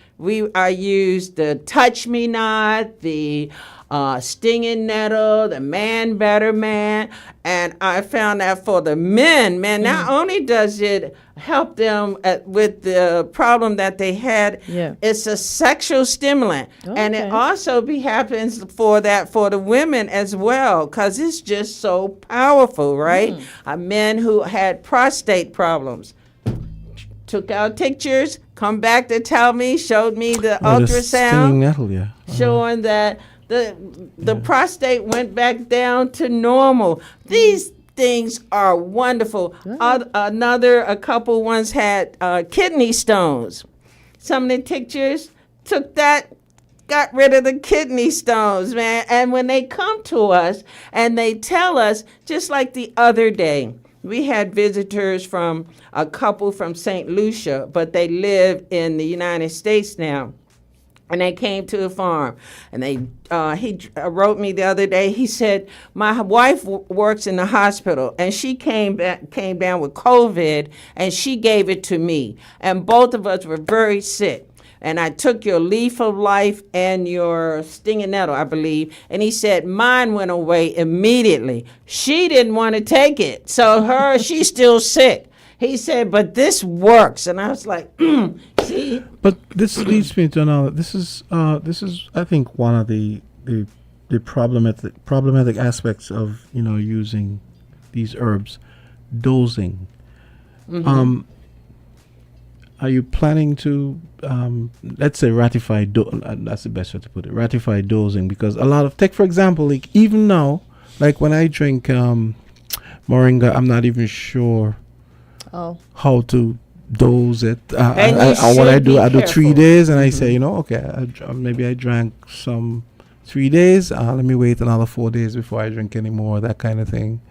I use the touch me not, the stinging nettle, the man better man. And I found that for the men, not only does it help them with the problem that they had, it's a sexual stimulant. And it also happens for the women as well, because it's just so powerful, right? Men who had prostate problems took out pictures, come back to tell me, showed me the ultrasound, showing that the prostate went back down to normal. These things are wonderful. A couple ones had kidney stones. Some of the pictures took that, got rid of the kidney stones, man. And when they come to us and they tell us, just like the other day, we had visitors from a couple from St. Lucia, but they live in the United States now. And they came to the farm, and he wrote me the other day. He said, my wife works in the hospital, and she came down with COVID, and she gave it to me. And both of us were very sick. And I took your leaf of life and your stinging nettle, I believe. And he said, mine went away immediately. She didn't want to take it. So she's still sick. He said, but this works. And I was like, see? But this leads me to another. This is I think one of the problematic aspects of using these herbs, dosing. Are you planning to let's say ratify? That's the best way to put it. Ratify dosing, because a lot of for example, like even now, like when I drink moringa, I'm not even sure how to dose it. And what I do 3 days, and I say, okay, maybe I drank some 3 days. Let me wait another 4 days before I drink any more. That kind of thing.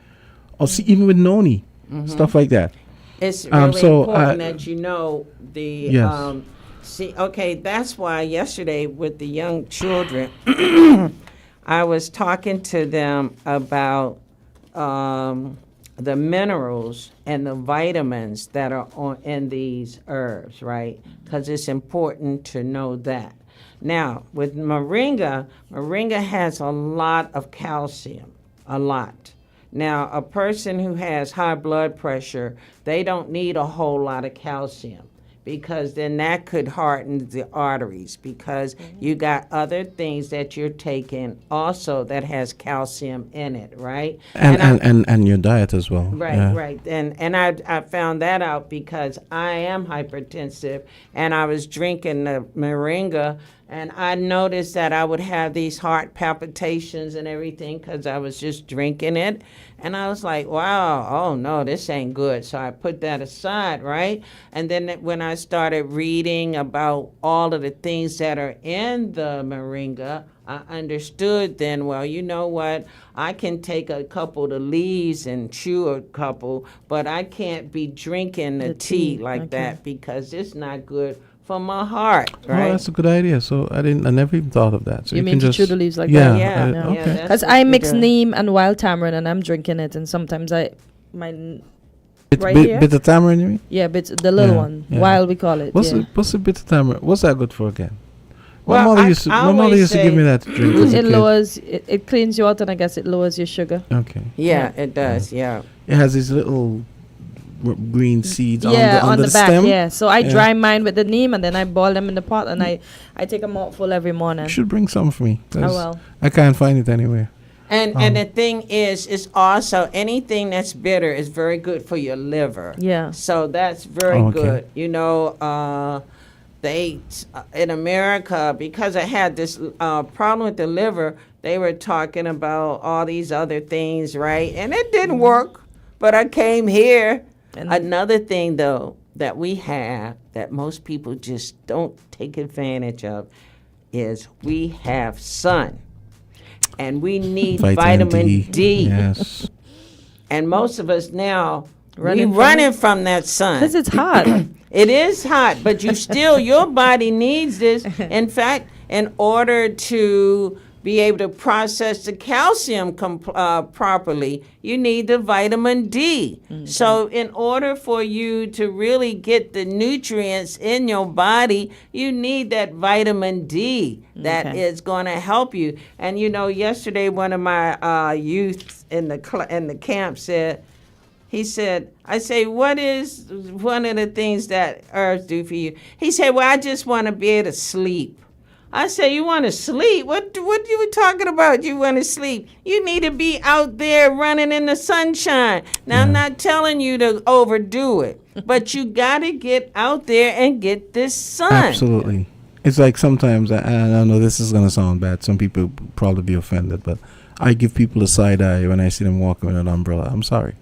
Or see, even with noni, stuff like that. It's really important that you know the. Yes. That's why yesterday with the young children, I was talking to them about the minerals and the vitamins that are in these herbs, right? Because it's important to know that. Now, with moringa has a lot of calcium, a lot. Now, a person who has high blood pressure, they don't need a whole lot of calcium, because then that could harden the arteries, because you got other things that you're taking also that has calcium in it, right? And your diet as well. Right. And I found that out because I am hypertensive, and I was drinking the moringa, and I noticed that I would have these heart palpitations and everything because I was just drinking it. And I was like, wow, oh no, this ain't good. So I put that aside, right? And then when I started reading about all of the things that are in the moringa, I understood then, well, you know what? I can take a couple of the leaves and chew a couple, but I can't be drinking the tea like that, because it's not good for my heart, right? Oh, that's a good idea. So I never even thought of that. So you mean can to chew the leaves like that? Yeah. Okay. Because I mix neem and wild tamarind, and I'm drinking it, and sometimes here. Bitter tamarind, you mean? Yeah, the little one. Yeah. Wild, we call it. What's the bitter tamarind? What's that good for again? My mother used to give me that to drink. It lowers, it cleans you out, and I guess it lowers your sugar. Okay. Yeah, it does. Yeah. It has these little green seeds on the back stem. Yeah, so I dry mine with the neem, and then I boil them in the pot, and I take a mouthful every morning. You should bring some for me. I will. I can't find it anywhere. And the thing is, it's also anything that's bitter is very good for your liver. Yeah. So that's very good. You know, they in America, because I had this problem with the liver, they were talking about all these other things, right? And it didn't work, but I came here. And another thing, though, that we have that most people just don't take advantage of is we have sun. And we need vitamin D. Yes. And most of us now, running from that sun. Because it's hot. It is hot, but your body needs this. In fact, in order to be able to process the calcium properly, you need the vitamin D. So in order for you to really get the nutrients in your body, you need that vitamin D that is going to help you. And yesterday one of my youth in the camp said, I say, what is one of the things that herbs do for you? He said, well, I just want to be able to sleep. I said, you want to sleep? What you talking about? You want to sleep? You need to be out there running in the sunshine. Now, I'm not telling you to overdo it, but you got to get out there and get this sun. Absolutely. It's like sometimes, and I know this is going to sound bad. Some people probably be offended, but I give people a side eye when I see them walking with an umbrella. I'm sorry.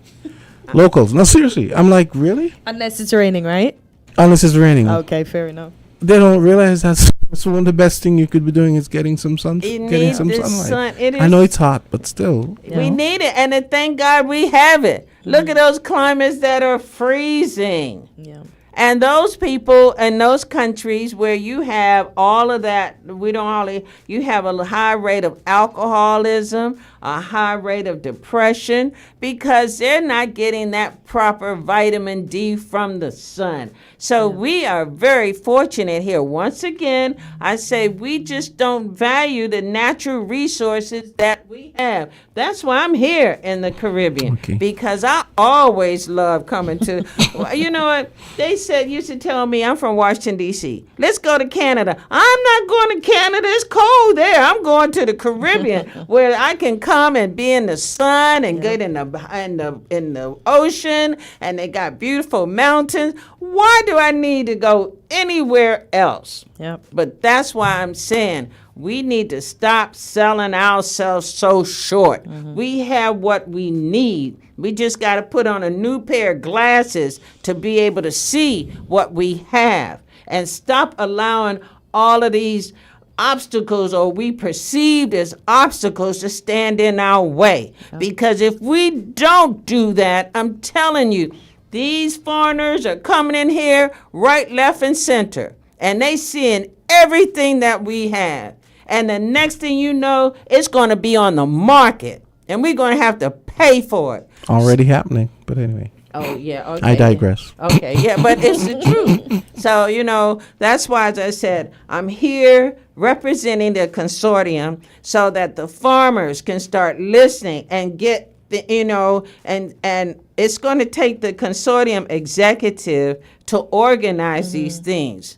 Locals. No, seriously. I'm like, really? Unless it's raining, right? Unless it's raining. Okay, fair enough. They don't realize that's one of the best thing you could be doing is getting some getting some sunlight. I know it's hot, but still. We need it, and thank God we have it. Look at those climates that are freezing. Yeah. And those people in those countries where you have all of that, you have a high rate of alcoholism, a high rate of depression, because they're not getting that proper vitamin D from the sun. So we are very fortunate here. Once again, I say we just don't value the natural resources that we have. That's why I'm here in the Caribbean, because I always love coming to, you know what, they used to tell me, I'm from Washington, D.C., let's go to Canada. I'm not going to Canada. It's cold there. I'm going to the Caribbean where I can come and be in the sun and get in the ocean, and they got beautiful mountains. Why do I need to go anywhere else? Yep. But that's why I'm saying we need to stop selling ourselves so short. We have what we need. We just got to put on a new pair of glasses to be able to see what we have, and stop allowing all of these obstacles, or we perceived as obstacles, to stand in our way. Because if we don't do that, I'm telling you, these foreigners are coming in here right, left, and center, and they seeing everything that we have. And the next thing you know, it's going to be on the market, and we're going to have to pay for it. Already happening, but anyway. Oh, yeah. Okay. I digress. Okay, yeah, but it's the truth. So, that's why, as I said, I'm here representing the consortium so that the farmers can start listening and get and it's going to take the consortium executive to organize these things.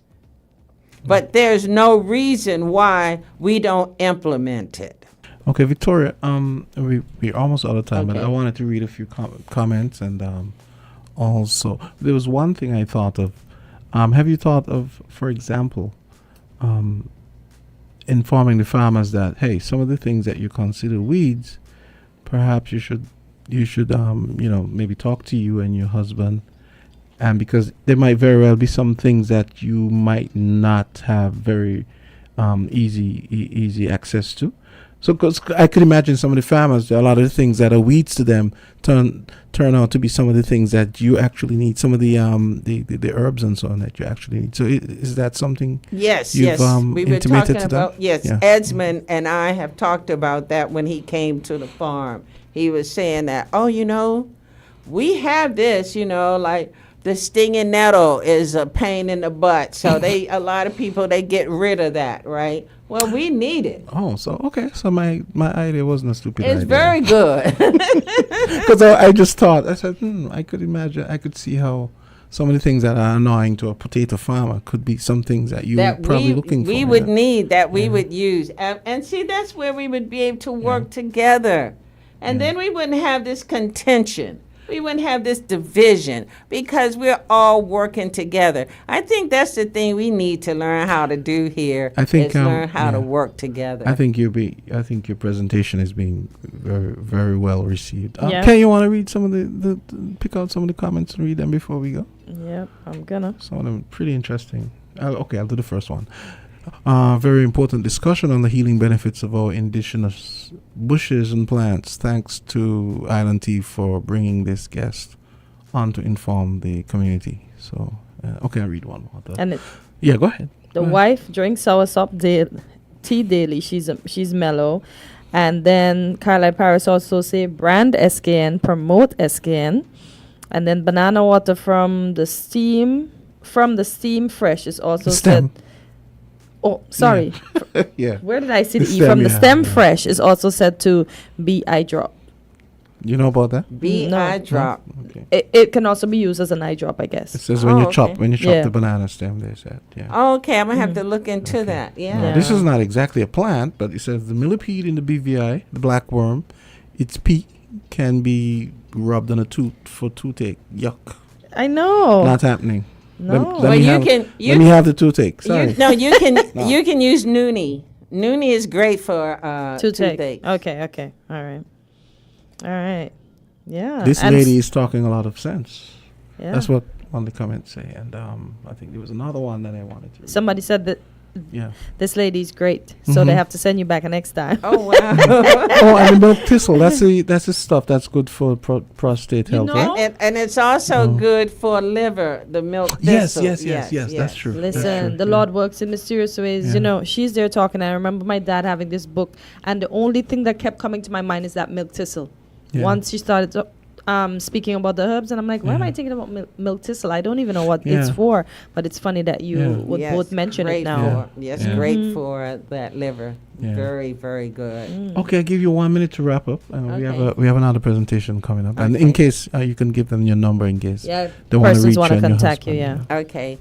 But there's no reason why we don't implement it. Okay, Victoria, we're almost out of time, but I wanted to read a few comments, and also there was one thing I thought of. Have you thought of, for example, informing the farmers that, hey, some of the things that you consider weeds, perhaps you should maybe talk to you and your husband, and because there might very well be some things that you might not have very easy access to. So, because I could imagine some of the farmers, a lot of the things that are weeds to them turn out to be some of the things that you actually need. Some of the herbs and so on that you actually need. So, is that something? Yes, you've, yes. We were talking to about. them? Yes, Edsman and I have talked about that when he came to the farm. He was saying that, we have this, like the stinging nettle is a pain in the butt. So a lot of people, they get rid of that, right? Well, we need it. Oh, so okay. So my idea wasn't a stupid idea. It's very good. Because I just thought, I said, I could imagine, I could see how some of the things that are annoying to a potato farmer could be some things that you're probably looking for. We would need, that we would use. And see, that's where we would be able to work together. And then we wouldn't have this contention. We wouldn't have this division, because we're all working together. I think that's the thing we need to learn how to do here. I think is learn how to work together. I think your presentation is being very, very well received. Yeah. Can you want to read some of the pick out some of the comments and read them before we go? Yep, I'm gonna. Some of them pretty interesting. I'll do the first one. Very important discussion on the healing benefits of our indigenous bushes and plants. Thanks to Island Tea for bringing this guest on to inform the community. So, I'll read one more. And yeah, go ahead. The wife drinks soursop Tea Daily. She's mellow. And then Carlisle Paris also say brand SKN, promote SKN. And then banana water from the steam fresh is also said. Oh, sorry. Yeah. Where did I see The the E? stem, From the yeah, stem yeah. fresh is also said to be eye drop. You know about that? eye drop. Okay. It can also be used as an eye drop, I guess. It says when you chop okay. Yeah. the banana stem, they said, yeah. Okay, I'm gonna have to look into that. Yeah. Now, this is not exactly a plant, but it says the millipede in the BVI, the black worm, its peak can be rubbed on a tooth for toothache. Yuck. I know. Not happening. No. Let me have the toothache. Sorry. You can you can use Noonie. Noonie is great for toothache. Okay. All right. Yeah. This and lady is talking a lot of sense. Yeah. That's what one of the comments say. And I think there was another one that I wanted to read. Somebody said that Yeah. this lady's great, so they have to send you back next time. Oh wow. Oh, and the milk thistle. That's the stuff that's good for prostate health, know? right? And it's also good for liver, the milk Yes, thistle. yes. That's true. That's Listen, true, the yeah. Lord works in mysterious ways. Yeah. You know, she's there talking. I remember my dad having this book, and the only thing that kept coming to my mind is that milk thistle. Yeah. Once she started speaking about the herbs, and I'm like, why am I thinking about milk thistle? I don't even know what it's Yeah. for, but it's funny that you would Yes, both mention it great now. for- Yes, Yeah. great for that liver. Yeah. Very, very good. Okay, I'll give you 1 minute to wrap up. We have another presentation coming up, and in case you can give them your number in case Yeah, they want to persons reach want to you and your contact you. husband, Yeah. Okay.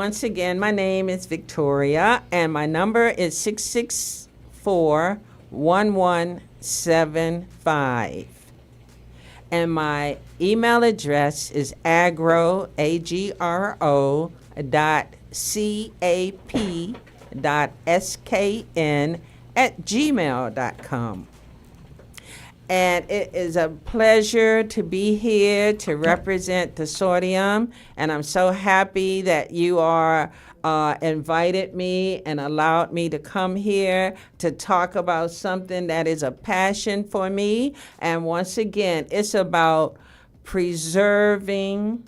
Once again, my name is Victoria, and my number is 664-1175. And my email address is agro dot cap.skn@gmail.com. And it is a pleasure to be here to represent the Consortium, and I'm so happy that you are invited me and allowed me to come here to talk about something that is a passion for me. And once again, it's about preserving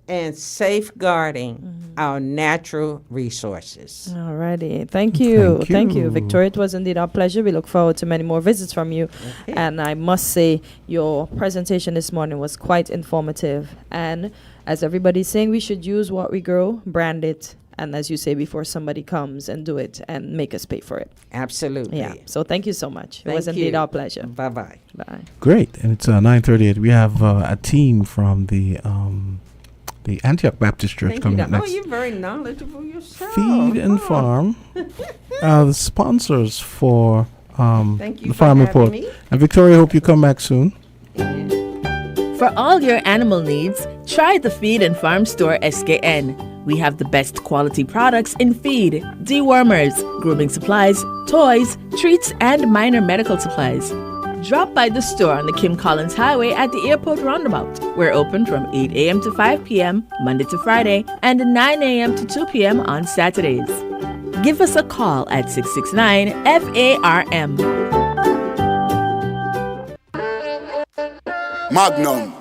and safeguarding our natural resources. Alrighty. Thank you. Thank you. Victoria. It was indeed our pleasure. We look forward to many more visits from you. Okay. And I must say, your presentation this morning was quite informative. And as everybody's saying, we should use what we grow, brand it, and as you say, before somebody comes and do it and make us pay for it. Absolutely. Yeah. So thank you so much. It was Thank indeed you. our pleasure. Bye-bye. Bye. Great, and it's 9:38. We have a team from the Antioch Baptist Church Thank you. coming up Oh, next. you're very knowledgeable yourself. Feed and Oh. Farm, the sponsors for Thank you the for Farm having Report. me. And Victoria, hope you come back soon. For all your animal needs, try the Feed and Farm Store SKN. We have the best quality products in feed, dewormers, grooming supplies, toys, treats, and minor medical supplies. Drop by the store on the Kim Collins Highway at the airport roundabout. We're open from 8 a.m. to 5 p.m., Monday to Friday, and 9 a.m. to 2 p.m. on Saturdays. Give us a call at 669-FARM. Magnum,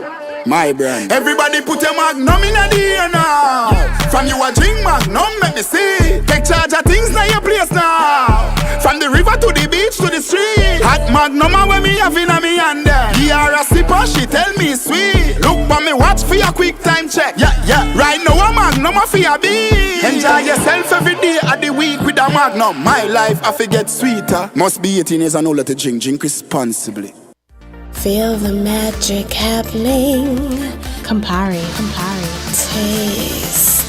my brand. Everybody put a Magnum in the air now. From you a drink Magnum, let me see. Take charge of things now your place now. From the river to the beach to the street. Hot Magnum when me have in a me hand there. He are a sipper, she tell me sweet. Look for me watch for your quick time check. Yeah. Right now a Magnum a for your beat. Enjoy yourself every day of the week with a Magnum. My life I forget sweeter. Must be 18 years and older to drink. Drink responsibly. Feel the magic happening. Campari. Taste.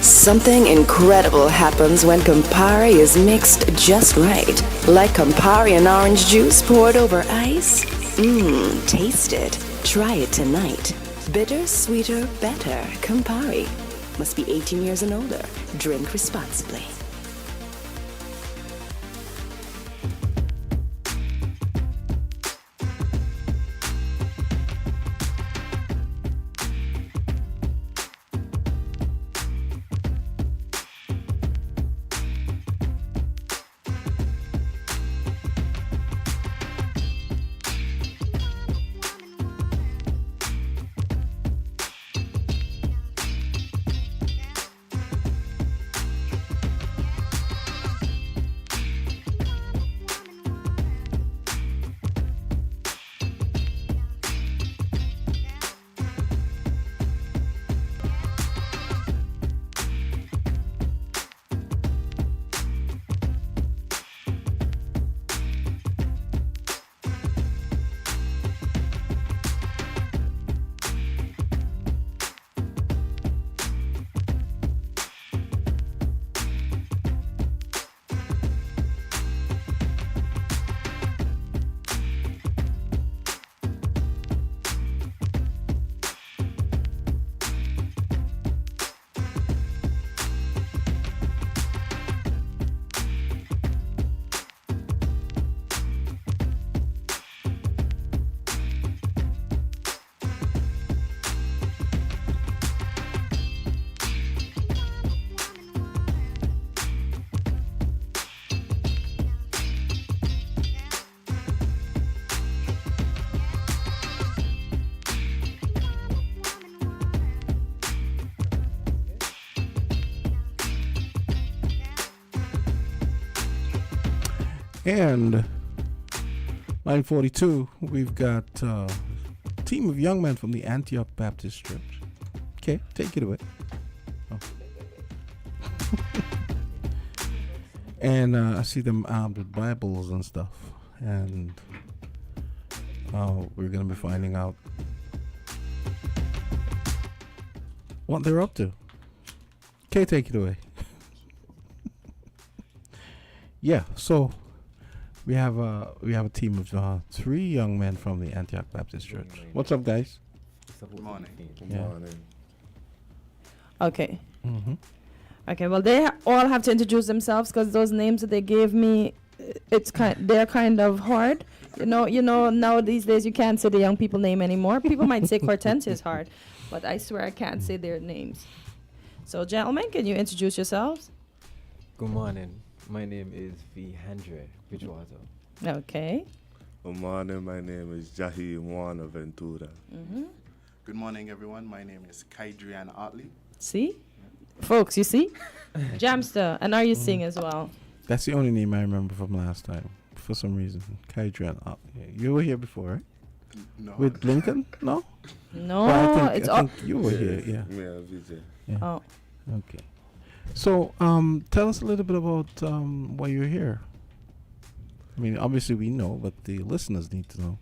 Something incredible happens when Campari is mixed just right. Like Campari and orange juice poured over ice. Taste it. Try it tonight. Bitter, sweeter, better. Campari. Must be 18 years and older. Drink responsibly. And line 42, we've got a team of young men from the Antioch Baptist Church. Okay, take it away. Oh. And I see them armed with Bibles and stuff. And we're going to be finding out what they're up to. Okay, take it away. Yeah, so we have a team of 3 young men from the Antioch Baptist Church. What's up, guys? Good morning. Good morning. Okay. Mm-hmm. Okay. Well, they all have to introduce themselves because those names that they gave me, they're kind of hard. You know. Now these days you can't say the young people name anymore. People might say Kortensia is hard, but I swear I can't say their names. So, gentlemen, can you introduce yourselves? Good morning. My name is Vihendra Bridgewater. Okay. Good morning. My name is Jahi Mwana Ventura. Mm-hmm. Good morning, everyone. My name is Kaidrian Otley. See? Folks, you see? Jamster. And are you sing as well? That's the only name I remember from last time, for some reason. Kaidrian. You were here before, right? No. With Lincoln? No? No, Well, I it's think you were here, yeah. Yeah. Oh. Okay. So, tell us a little bit about why you're here. I mean, obviously we know, but the listeners need to know.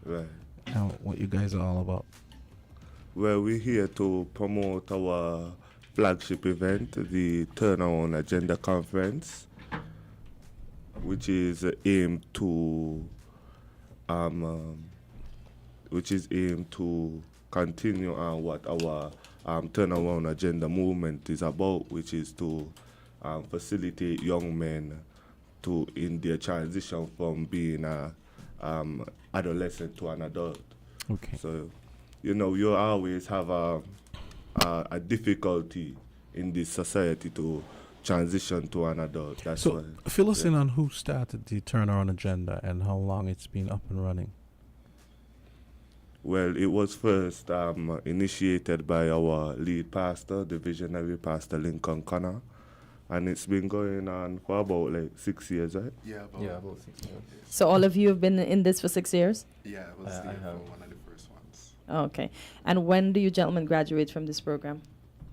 Right. What you guys are all about. Well, we're here to promote our flagship event, the Turnaround Agenda Conference, which is aimed to continue on what our turnaround agenda movement is about, which is to facilitate young men in their transition from being an adolescent to an adult. Okay. So, you always have a difficulty in this society to transition to an adult. That's so, why. Fill us in on who started the Turnaround Agenda and how long it's been up and running. Well, it was first initiated by our lead pastor, the visionary pastor Lincoln Connor, and it's been going on for about 6 years, right? Yeah, about 6 years. So all of you have been in this for 6 years? Yeah, I was there for one of the first ones. Okay. And when do you gentlemen graduate from this program?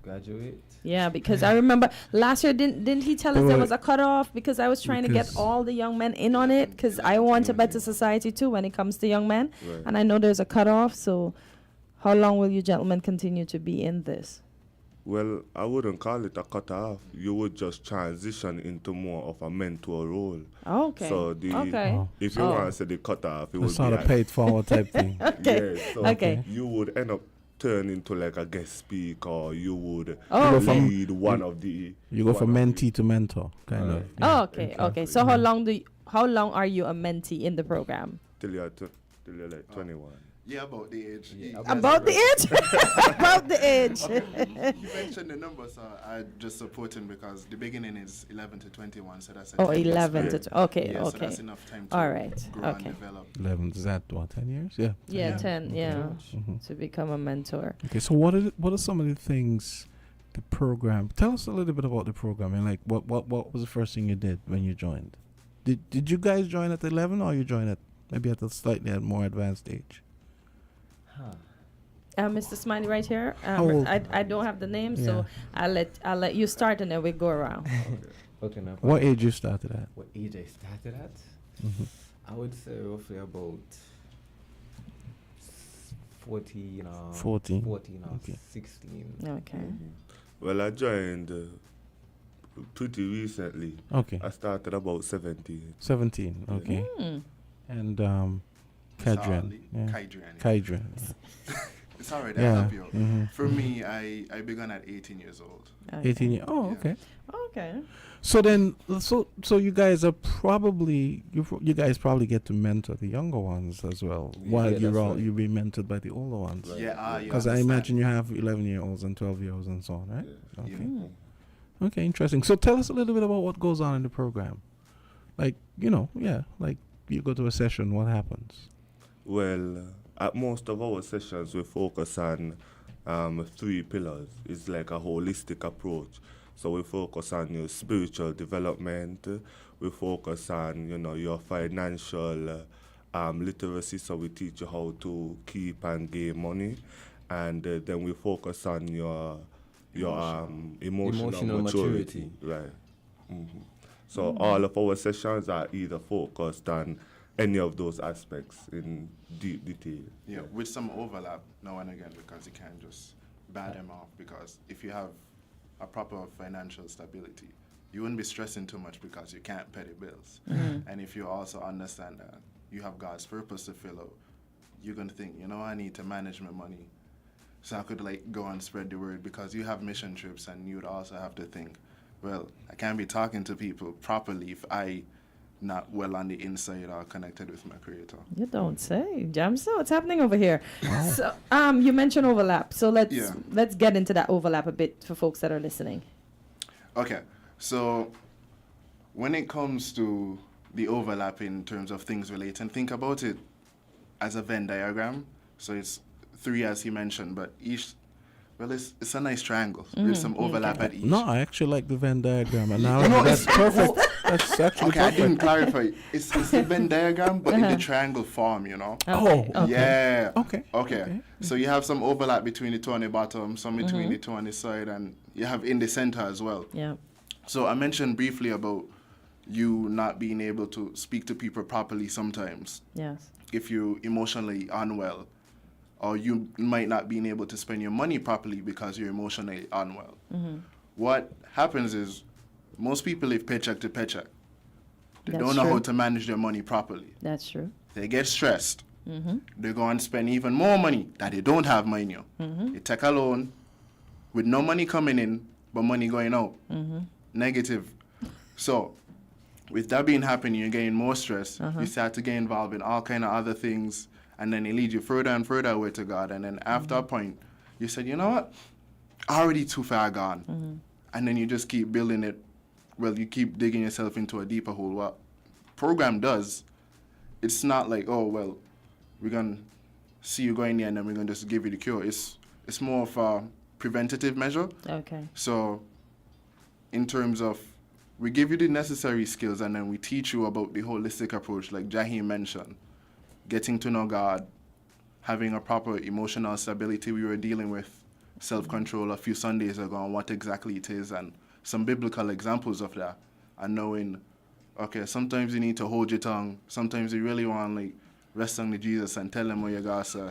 Graduate? Yeah, because I remember last year, didn't he tell us there was a cutoff? Because I was trying to get all the young men in on it, because I want a better society too when it comes to young men. Right. And I know there's a cutoff, so how long will you gentlemen continue to be in this? Well, I wouldn't call it a cut-off. You would just transition into more of a mentor role. Oh, okay. So if you want to say the cut-off, it would It's be not a paid forward type thing. Okay. Yeah, so Okay. you would end up turn into like a guest speaker, or you would Oh, lead one of the. You go from mentee to mentor, kind of. Oh, okay, okay. So how long are you a mentee in the program? Till you're like 21. Yeah, about the age. About the age? About the age. Okay. You mentioned the numbers, so I just supporting because the beginning is 11 to 21, so that's 11 to okay, yeah, okay. So that's enough time to all right, grow okay. and develop. 11, is that what, 10 years? Yeah. Yeah, 10, yeah, Mhm. to become a mentor. Okay, so what are some of the things the program? Tell us a little bit about the program and like what was the first thing you did when you joined? Did you guys join at 11 or you joined at maybe at a slightly more advanced age? Mr. Smiley, right here. How old? I don't have the name, so I'll let you start and then we go around. Okay, no What problem. age you started at? What age I started at? Mhm. I would say roughly about 14 or 14. 14 or Okay. 16. Okay. Well, I joined pretty recently. Okay. I started about 17. 17. Okay. Mm. And Kadrian. Yeah. Kaidrian. Kaidrian. It's all right, Yeah. I'll help you. Mhm. For me, I began at 18 years old. 18 years. Oh, okay. Okay. So then, so you guys are probably you guys probably get to mentor the younger ones as well, while Yeah, that's right. you be mentored by the older ones. Right. Yeah, you Because I understand. imagine you have 11-year-olds and 12-year-olds and so on, right? Yeah. Okay. Mm. Okay, interesting. So tell us a little bit about what goes on in the program. Like like you go to a session, what happens? Well, at most of our sessions, we focus on 3 pillars. It's like a holistic approach. So we focus on your spiritual development. We focus on, your financial literacy. So we teach you how to keep and gain money. And then we focus on your emotional maturity. Right. Mm-hmm. So all of our sessions are either focused on any of those aspects in deep detail. Yeah, with some overlap now and again, because you can't just bat them off, because if you have a proper financial stability, you wouldn't be stressing too much because you can't pay the bills. And if you also understand that you have God's purpose to fill out, you're going to think, I need to manage my money so I could go and spread the word, because you have mission trips, and you'd also have to think, well, I can't be talking to people properly if I not well on the inside or connected with my creator. You don't say. Jamso, what's happening over here? So you mentioned overlap. So let's get into that overlap a bit for folks that are listening. Okay. So when it comes to the overlap in terms of things related, think about it as a Venn diagram. So it's 3 as he mentioned, but each, it's a nice triangle with some overlap at each. No, I actually like the Venn diagram, and now that's perfect. That's actually okay, perfect. I didn't clarify. It's a Venn diagram, but in the triangle form, Oh, okay. Yeah. Okay. So you have some overlap between the two on the bottom, some between the two on the side, and you have in the center as well. Yeah. So I mentioned briefly about you not being able to speak to people properly sometimes. Yes. If you're emotionally unwell, or you might not being able to spend your money properly because you're emotionally unwell. What happens is most people live paycheck to paycheck. They don't know how to manage their money properly. That's true. They get stressed. They go and spend even more money that they don't have money on. They take a loan with no money coming in, but money going out. Negative. So with that being happening, you're getting more stress. You start to get involved in all kind of other things, and then it leads you further and further away to God. And then after a point, you said, you know what? Already too far gone. And then you just keep building it. Well, you keep digging yourself into a deeper hole. What program does, it's not like, oh, well, we're going to see you going there and then we're going to just give you the cure. It's more of a preventative measure. Okay. So in terms of, we give you the necessary skills and then we teach you about the holistic approach, like Jahim mentioned. Getting to know God, having a proper emotional stability. We were dealing with self-control a few Sundays ago on what exactly it is, and some biblical examples of that, and knowing, okay, sometimes you need to hold your tongue, sometimes you really want to rest on the Jesus and tell him what you got to say,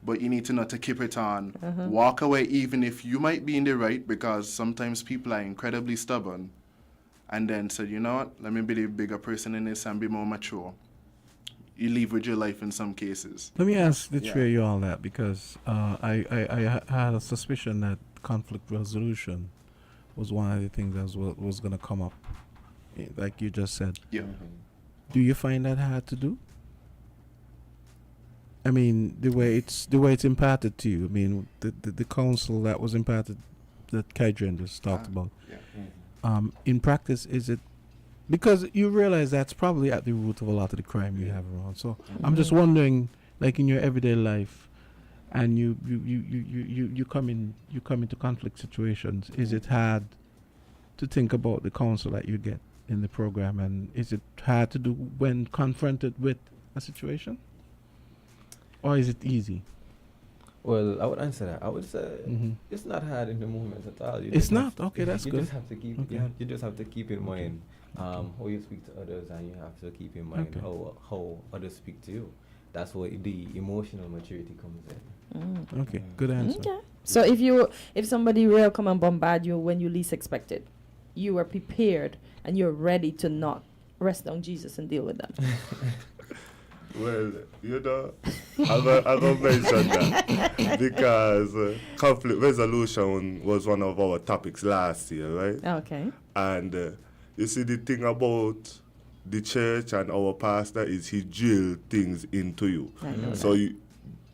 but you need to know to keep it on, walk away even if you might be in the right, because sometimes people are incredibly stubborn, and then said, you know what, let me be the bigger person in this and be more mature. You leave with your life in some cases. Let me ask the three of you all that, because I had a suspicion that conflict resolution was one of the things that was going to come up, like you just said. Yeah. Do you find that hard to do? I mean, the way it's imparted to you. I mean, the counsel that was imparted, that Kydran just talked about. Yeah. In practice, is it? Because you realize that's probably at the root of a lot of the crime you have around. So I'm just wondering, like in your everyday life, and you come into conflict situations. Is it hard to think about the counsel that you get in the program, and is it hard to do when confronted with a situation, or is it easy? Well, I would answer that. I would say it's not hard in the moment at all. It's not? Okay, that's good. You just have to keep. You just have to keep in mind how you speak to others, and you have to keep in mind how others speak to you. That's where the emotional maturity comes in. Okay, good answer. Okay. So if somebody real come and bombard you when you least expect it, you are prepared and you're ready to not rest on Jesus and deal with them. Well, I'm going to mention that because conflict resolution was one of our topics last year, right? Okay. And you see, the thing about the church and our pastor is he drilled things into you. I know so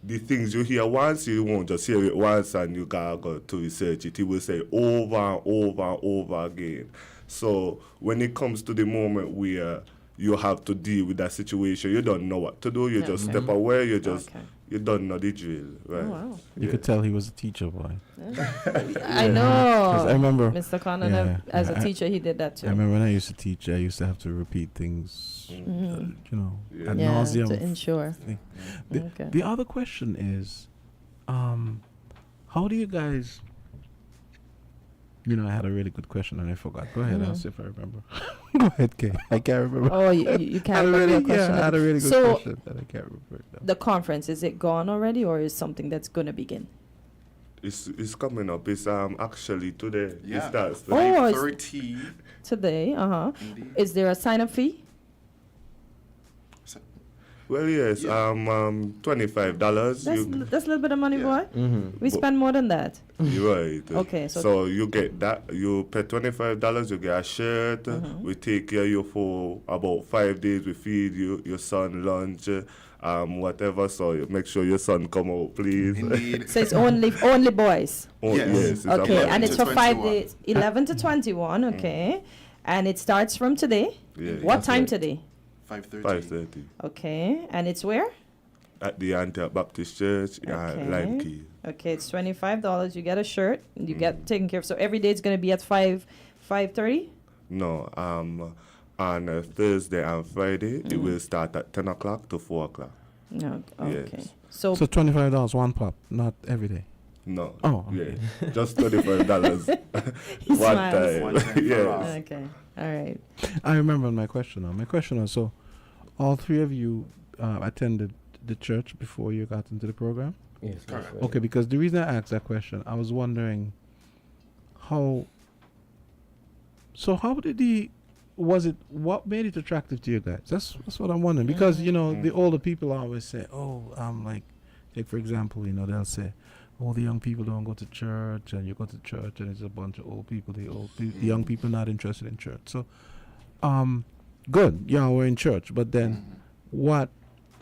the things you hear once, you won't just hear it once and you gotta go to research it. He will say over and over and over again. So when it comes to the moment where you have to deal with that situation. You don't know what to do. You just step away. You don't know the drill, right? Oh, wow. You could tell he was a teacher boy. I know. 'Cause I remember Mr. Connor, as a teacher, he did that too. I remember when I used to teach, I used to have to repeat things, ad nauseum. To ensure. The other question is, how do you guys? I had a really good question and I forgot. Go ahead, I'll see if I remember. Go ahead, Kay. I can't remember. Oh, you can't remember your question. Yeah, I had a really good question that I can't remember. The conference, is it gone already or is something that's going to begin? It's coming up. It's actually today. Yeah. It starts 5:30. Today, Indeed. Is there a sign-up fee? Well, yes. $25. That's a little bit of money, boy. We spend more than that. You're right. Okay, so you get that. You pay $25. You get a shirt. We take care of you for about 5 days. We feed you, your son lunch, whatever. So you make sure your son come out, please. Indeed. So it's only boys. Yes. Okay, and it's for 5 days, 11 to 21. Okay, and it starts from today. Yeah, what time today? 5:30. Okay, and it's where? At the Antioch Baptist Church, Lime Key. Okay, it's $25. You get a shirt. You get taken care of. So every day it's going to be at 5:30. No, on Thursday and Friday it will start at 10 o'clock to 4 o'clock. No, okay. Yes. So $25 one pop, not every day. No. Oh, yeah, just $25 He one smiles. time. Yes. Okay, all right. I remember my question now. My question was, so all three of you attended the church before you got into the program? Yes. Correct. Right. Okay, because the reason I asked that question, I was wondering how what made it attractive to you guys? That's what I'm wondering. Because, the older people always say, take for example, they'll say, oh, the young people don't go to church, and you go to church and it's a bunch of old people. The young people not interested in church. So, good, we're in church. But then, what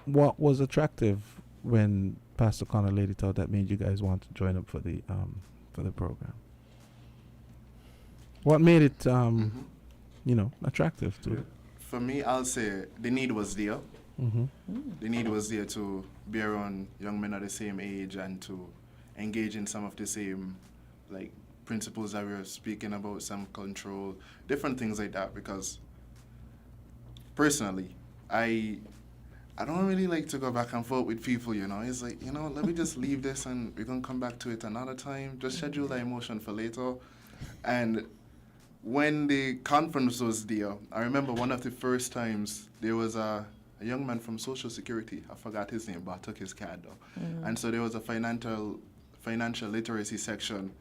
was attractive when Pastor Connor laid it out that made you guys want to join up for the program? What made it attractive to? For me, I'll say the need was there. The need was there to be around young men at the same age and to engage in some of the same principles that we were speaking about, some control, different things like that. Because personally, I don't really like to go back and forth with people, It's like, let me just leave this and we're going to come back to it another time. Just schedule the emotion for later. And when the conference was there, I remember one of the first times there was a young man from Social Security. I forgot his name, but I took his card though. And so there was a financial literacy section.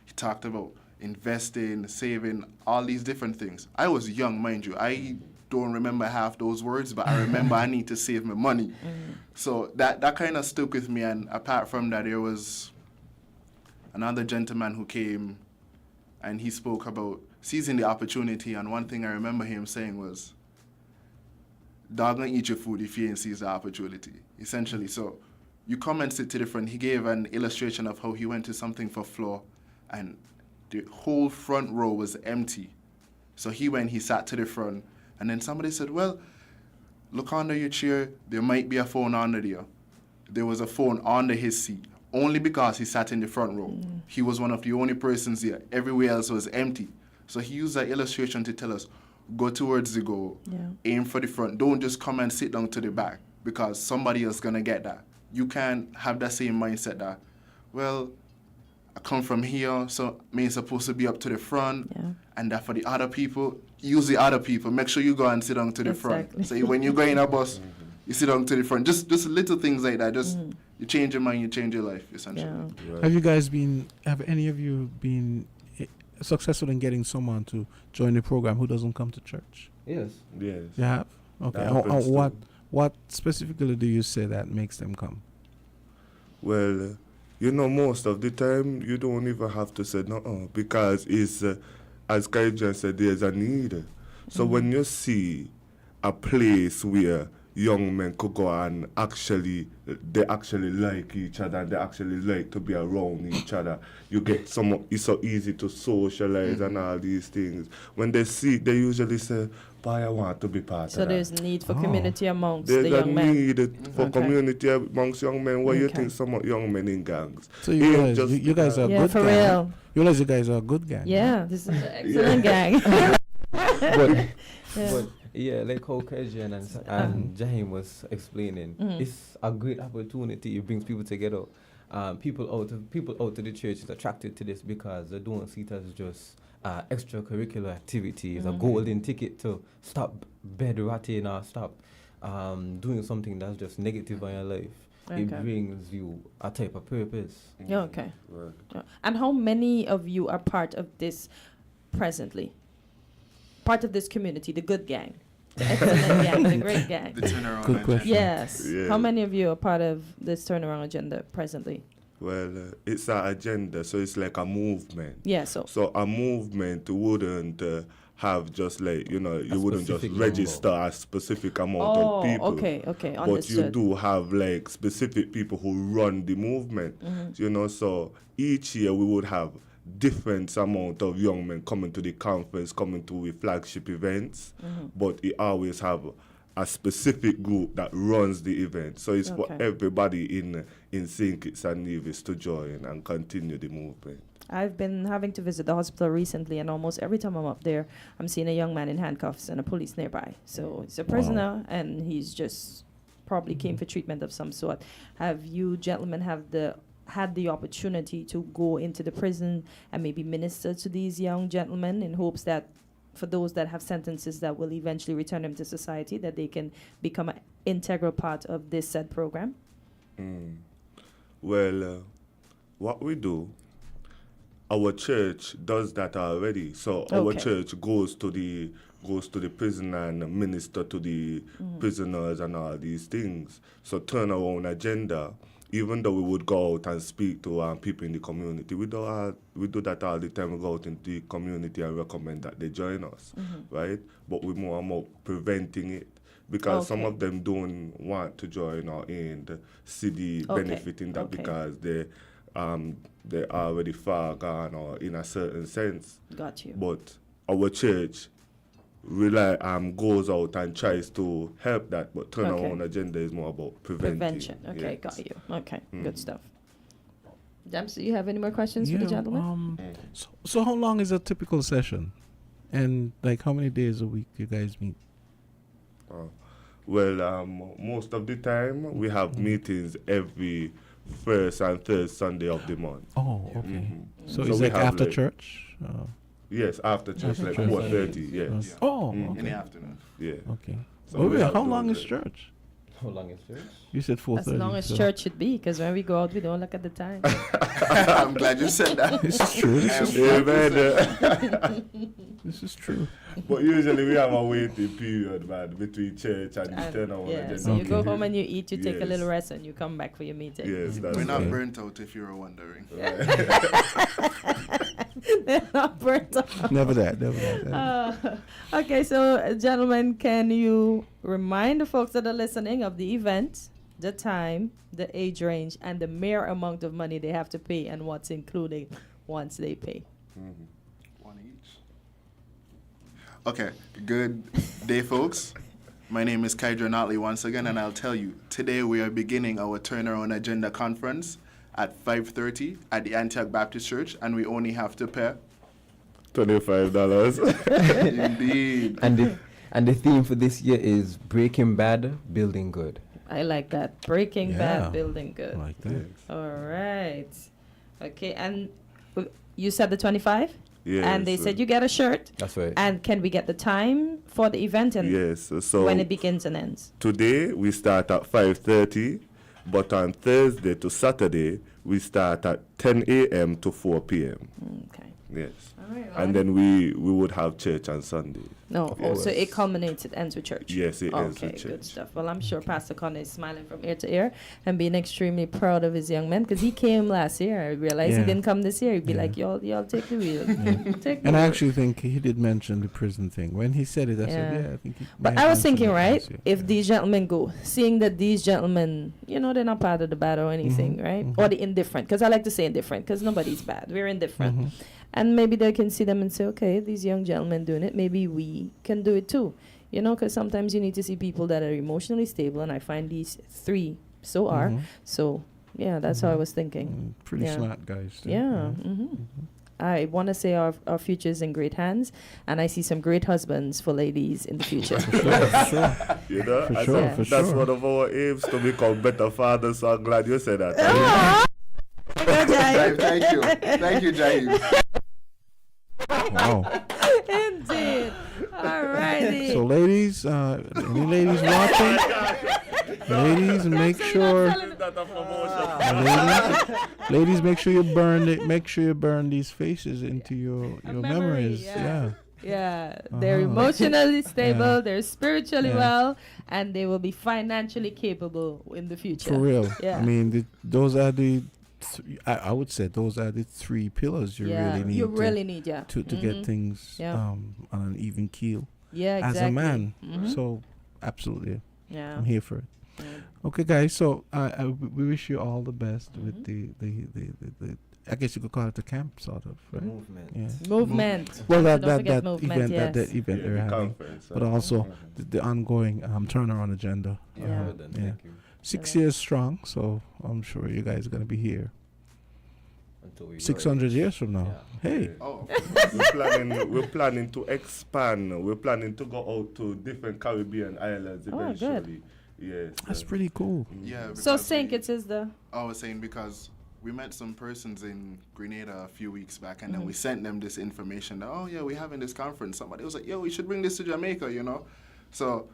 He talked about investing, saving, all these different things. I was young, mind you. I don't remember half those words, but I remember I need to save my money. So that kind of stuck with me. And apart from that, there was another gentleman who came and he spoke about seizing the opportunity. And one thing I remember him saying was, dog gonna eat your food if you ain't seize the opportunity, essentially. So you come and sit to the front. He gave an illustration of how he went to something for floor and the whole front row was empty. So he sat to the front, and then somebody said, well, look under your chair, there might be a phone under there. There was a phone under his seat, only because he sat in the front row. He was one of the only persons there. Everywhere else was empty. So he used that illustration to tell us, go towards the goal, aim for the front. Don't just come and sit down to the back because somebody else going to get that. You can't have that same mindset that, well, I come from here, so I'm supposed to be up to the front, and that for the other people, use the other people. Make sure you go and sit down to the front. So when you go in a bus, you sit down to the front. Just little things like that. Just you change your mind, you change your life, essentially. Have any of you been successful in getting someone to join the program who doesn't come to church? Yes. Yes. You have? Okay. What specifically do you say that makes them come? Well, most of the time you don't even have to say no, because it's, as Kajan said, there's a need. So when you see a place where young men could go and they actually like each other, and they actually like to be around each other, you get it's so easy to socialize and all these things. When they see, they usually say, why I want to be part So of that. there's need for community amongst There's the a young men. need for Okay. community amongst young men. What you Okay. think some young men in gangs? So you Ain't guys, just you guys are a Yeah, good for gang. real. You realize you guys are a good gang. Yeah, this is an excellent gang. But yeah, like how Kajan and Jahim was explaining, Mhm. it's a great opportunity. It brings people together. People out of the church is attracted to this because they don't see it as just extracurricular activities, a Mhm. golden ticket to stop bed rotting or stop doing something that's just negative in your life. Okay. It brings you a type of purpose. Yeah, okay. Yeah. And how many of you are part of this presently? Part of this community, the good gang, the excellent gang, the great gang. The turnaround Good agenda. question. Yes. Yeah. How many of you are part of this turnaround agenda presently? Well, it's an agenda, so it's like a movement. Yeah, so a movement wouldn't have just like, you wouldn't just specific register a specific amount of people. okay, But you understood. do have like specific people who run the movement. So each year we would have different amount of young men coming to the conference, coming to the flagship events, but it always have a specific group that runs the event. So it's for Okay. everybody in St. Kitts and Nevis to join and continue the movement. I've been having to visit the hospital recently, and almost every time I'm up there, I'm seeing a young man in handcuffs and a police nearby. So he's a prisoner, and he's just probably came for treatment of some sort. Have you gentlemen had the opportunity to go into the prison and maybe minister to these young gentlemen in hopes that for those that have sentences that will eventually return them to society, that they can become an integral part of this said program? Well, what we do, our church does that already. So our Okay. church goes to the prison and minister to the prisoners and all these things. So turnaround agenda, even though we would go out and speak to people in the community, we do that all the time. We go out into the community and recommend that they join us, right? But we're more about preventing it. Because some Okay. of them don't want to join or ain't see the Okay. benefit in that Okay. because they're already far gone or in a certain sense. Got you. But our church goes out and tries to help that, but turnaround agenda is more about preventing. Okay, Yes. got you. Okay, good stuff. James, do you have any more questions for the gentleman? So how long is a typical session? And like how many days a week do you guys meet? Well, most of the time we have meetings every first and third Sunday of the month. Oh, okay. So So it's we like have, after like- church? Yes, after church, After like church. 4:30. Yes. Oh, Mhm. okay. In the afternoon. Yeah. Okay. So Oh, we yeah, have how those, long is uh, church? How long is church? You said 4:30. As long as so- church should be, because when we go out, we don't look at the time. I'm glad you said that. This is true. This is Yeah, true. man. This is true. But usually we have a waiting period, man, between church and the turnaround Yeah, agenda. so you go home and you eat, you take a Yes. little rest, and you come back for your meeting. Yes, that's We're not right. burnt out if you're wondering. They're not burnt out. Never that. Never that. Okay, so gentlemen, can you remind the folks that are listening of the event, the time, the age range, and the mere amount of money they have to pay and what's included once they pay? One each. Okay, good day, folks. My name is Kydra Notley once again, and I'll tell you, today we are beginning our Turnaround Agenda Conference at 5:30 at the Antioch Baptist Church, and we only have to pay $25. Indeed. And the theme for this year is Breaking Bad, Building Good. I like that. Breaking Yeah, Bad, building good. I like that. All right. Okay, and you said the 25? Yes. And they said you get a shirt. That's right. And can we get the time for the event and Yes, so when it begins and ends? today we start at 5:30, but on Thursday to Saturday we start at 10 a.m. to 4 p.m. Okay. Yes. All right. And then we would have church on Sunday. No, so it culminates, it ends with church. Yes, it ends with Okay, good church. stuff. Well, I'm sure Pastor Connor is smiling from ear to ear and being extremely proud of his young men because he came last year. I realized he Yeah. didn't come this year. He'd be like, y'all take the wheel. Take the And I wheel. actually think he did mention the prison thing. When he said it, I said, yeah, I think he But may I have was mentioned thinking, it right, last year. if these gentlemen go, seeing that these gentlemen, they're not part of the bad or anything, right? Or the indifferent, because I like to say indifferent, because nobody's bad. We're indifferent. And maybe they can see them and say, okay, these young gentlemen doing it, maybe we can do it too. You know, because sometimes you need to see people that are emotionally stable, and I find these three are. So, yeah, that's how I was thinking. Pretty smart guys. Too. Yeah. I want to say our future is in great hands, and I see some great husbands for ladies in the future. For sure. You know, that's one of our aims, to become better fathers, so I'm glad you said that. Thank you. Thank you, Jaime. Wow. Indeed. Alrighty. So, ladies, any ladies watching? Ladies, make sure. Ladies, make sure you burn it. Make sure you burn these faces into your memories. Yeah, they're emotionally stable, they're spiritually well, and they will be financially capable in the future. For real. Yeah. I mean, those are the. I would say those are the three pillars you really need. To get things on an even keel. Yeah, exactly. As a man. So absolutely. Yeah. I'm here for it. Okay, guys. So we wish you all the best with the I guess you could call it the camp, sort of, right? Movement. Yeah. Movement. Well, that movement, event, that event they're having, but also the ongoing turnaround agenda. Thank you. 6 years strong, so I'm sure you guys are gonna be here. 600 years from now. Yeah. Hey. We're planning to expand. We're planning to go out to different Caribbean islands eventually. Yes. That's pretty cool. Yeah. So St. Kitts is the. I was saying because we met some persons in Grenada a few weeks back, and then we sent them this information. That, we're having this conference. Somebody was like, we should bring this to Jamaica, you know. So,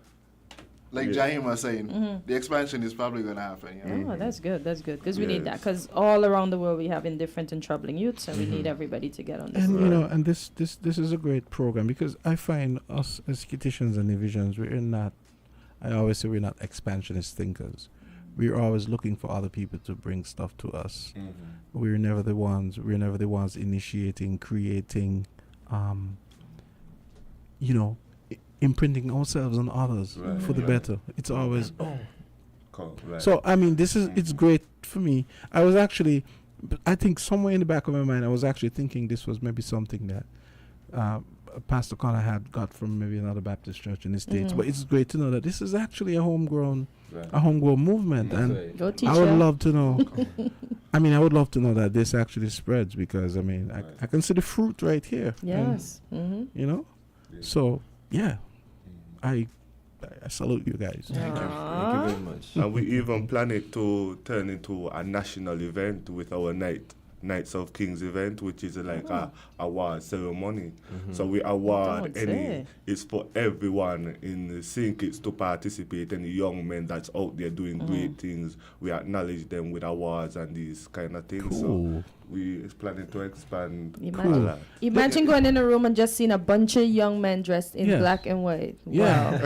like Jaime was saying, the expansion is probably going to happen. You know? Oh, that's good. That's good. Because we need that. Because all around the world we have indifferent and troubling youths, and we need everybody to get on this. And, you know, and this is a great program, because I find us as Kittitians and Divisions, I always say we're not expansionist thinkers. We're always looking for other people to bring stuff to us. We're never the ones initiating, creating, imprinting ourselves on others for the better. It's always So I mean, it's great for me. I think somewhere in the back of my mind I was actually thinking this was maybe something that Pastor Connor had got from maybe another Baptist church in the States. But it's great to know that this is actually a homegrown movement. And I would love to know I would love to know that this actually spreads, because I can see the fruit right here. Yes. You know? So I salute you guys. Thank you very much. And we even plan it to turn into a national event with our Knights of Kings event, which is like a award ceremony. So we award it's for everyone in St. Kitts to participate, any young men that's out there doing great things. We acknowledge them with awards and these kind of things. So we is planning to expand. Imagine going in a room and just seeing a bunch of young men dressed in black and white. Wow.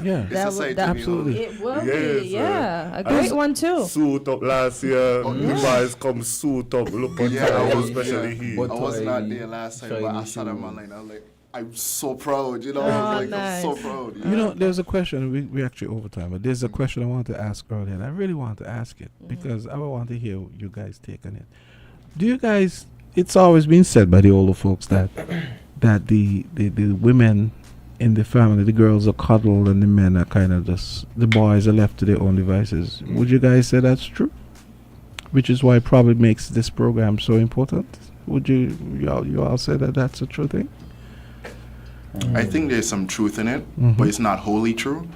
Absolutely. It will be, a great one too. Suit up last year. The boys come suit up. Look on especially he. I was not there last time, but I saw them online. I was like, I'm so proud, you know. I'm so proud. You know, there's a question. We actually overtime, but there's a question I wanted to ask earlier, and I really want to ask it because I want to hear you guys' take on it. Do you guys? It's always been said by the older folks that the women in the family, the girls are coddled and the men are kind of the boys are left to their own devices. Would you guys say that's true? Which is why it probably makes this program so important. Would you all say that that's a true thing? I think there's some truth in it, but it's not wholly true.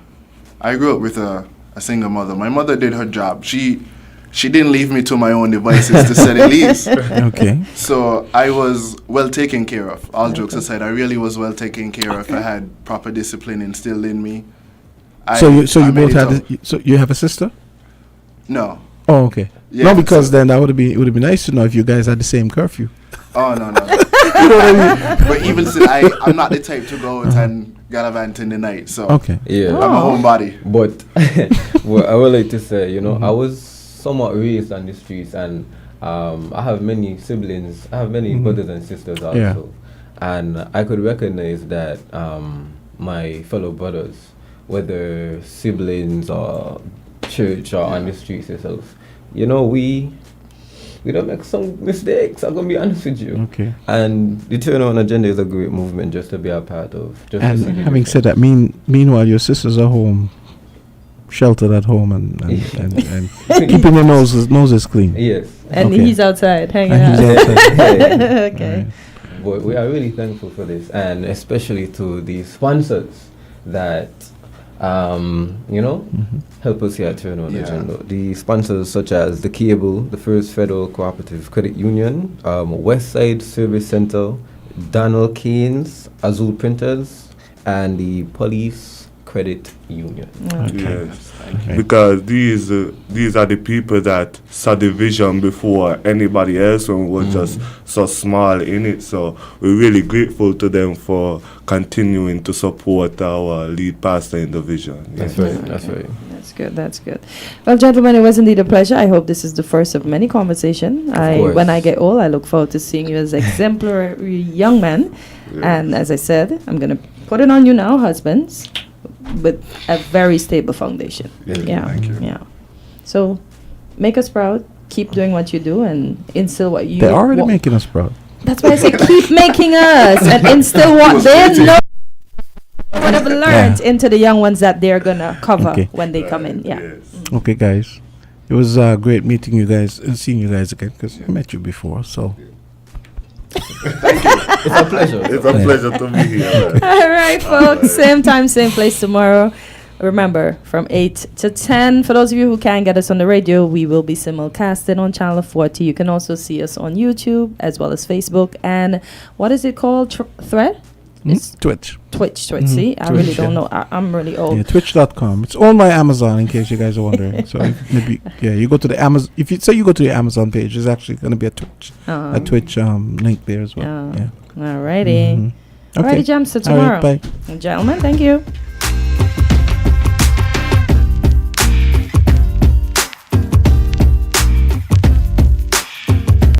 I grew up with a single mother. My mother did her job. She didn't leave me to my own devices, to say the least. Okay. So I was well taken care of. All jokes aside, I really was well taken care of. I had proper discipline instilled in me. So you have a sister? No. Oh, okay. Yeah, no, because then it would have been nice to know if you guys had the same curfew. Oh no. You know what I mean? But even still, I'm not the type to go out and gallivant in the night. So I'm a homebody. But I would like to say, I was somewhat raised on the streets, and I have many siblings. I have many brothers and sisters also, and I could recognize that my fellow brothers, whether siblings or church or on the streets itself, we we don't make some mistakes. I'm gonna be honest with you. Okay. And the Turn On agenda is a great movement just to be a part of. Just And to see the having said that, meanwhile, your sisters are home, sheltered at home, and keeping their noses clean. Yes. And Okay. he's outside hanging And out. he's outside. Okay. But we are really thankful for this, and especially to the sponsors that, help us here at Turn On Agenda. The sponsors such as the Cable, the First Federal Cooperative Credit Union, Westside Service Center, Donald Keynes, Azul Printers, and the Police Credit Union. Yes, because these are the people that saw the vision before anybody else when we were just so small in it. So we're really grateful to them for continuing to support our lead pastor in the vision. That's right. That's right. That's good. That's good. Well, gentlemen, it was indeed a pleasure. I hope this is the first of many conversations. When I get old, I look forward to seeing you as exemplary young men. Yes. And as I said, I'm going to put it on you now, husbands, with a very stable foundation. Yeah. Thank you. Yeah. So make us proud. Keep doing what you do and instill what you. They're already making us proud. That's why I say keep making us and instill what they know, whatever learned into the young ones that they're gonna cover when they come in. Yeah. Okay, guys. It was great meeting you guys and seeing you guys again because I met you before. So It's a pleasure. It's a pleasure to be here. All right, folks. Same time, same place tomorrow. Remember, from 8 to 10. For those of you who can't get us on the radio, we will be simulcasting on Channel 40. You can also see us on YouTube as well as Facebook. And what is it called? Thread? It's Twitch. Twitch. See, I really don't know. I'm really old. Yeah, Twitch.com. It's owned by Amazon, in case you guys are wondering. So maybe you go to the Amazon. If you say you go to the Amazon page, there's actually going to be a Twitch link there as well. Yeah. Alrighty. Okay. Alrighty, Jams. So tomorrow, All right, bye. Gentlemen, thank you.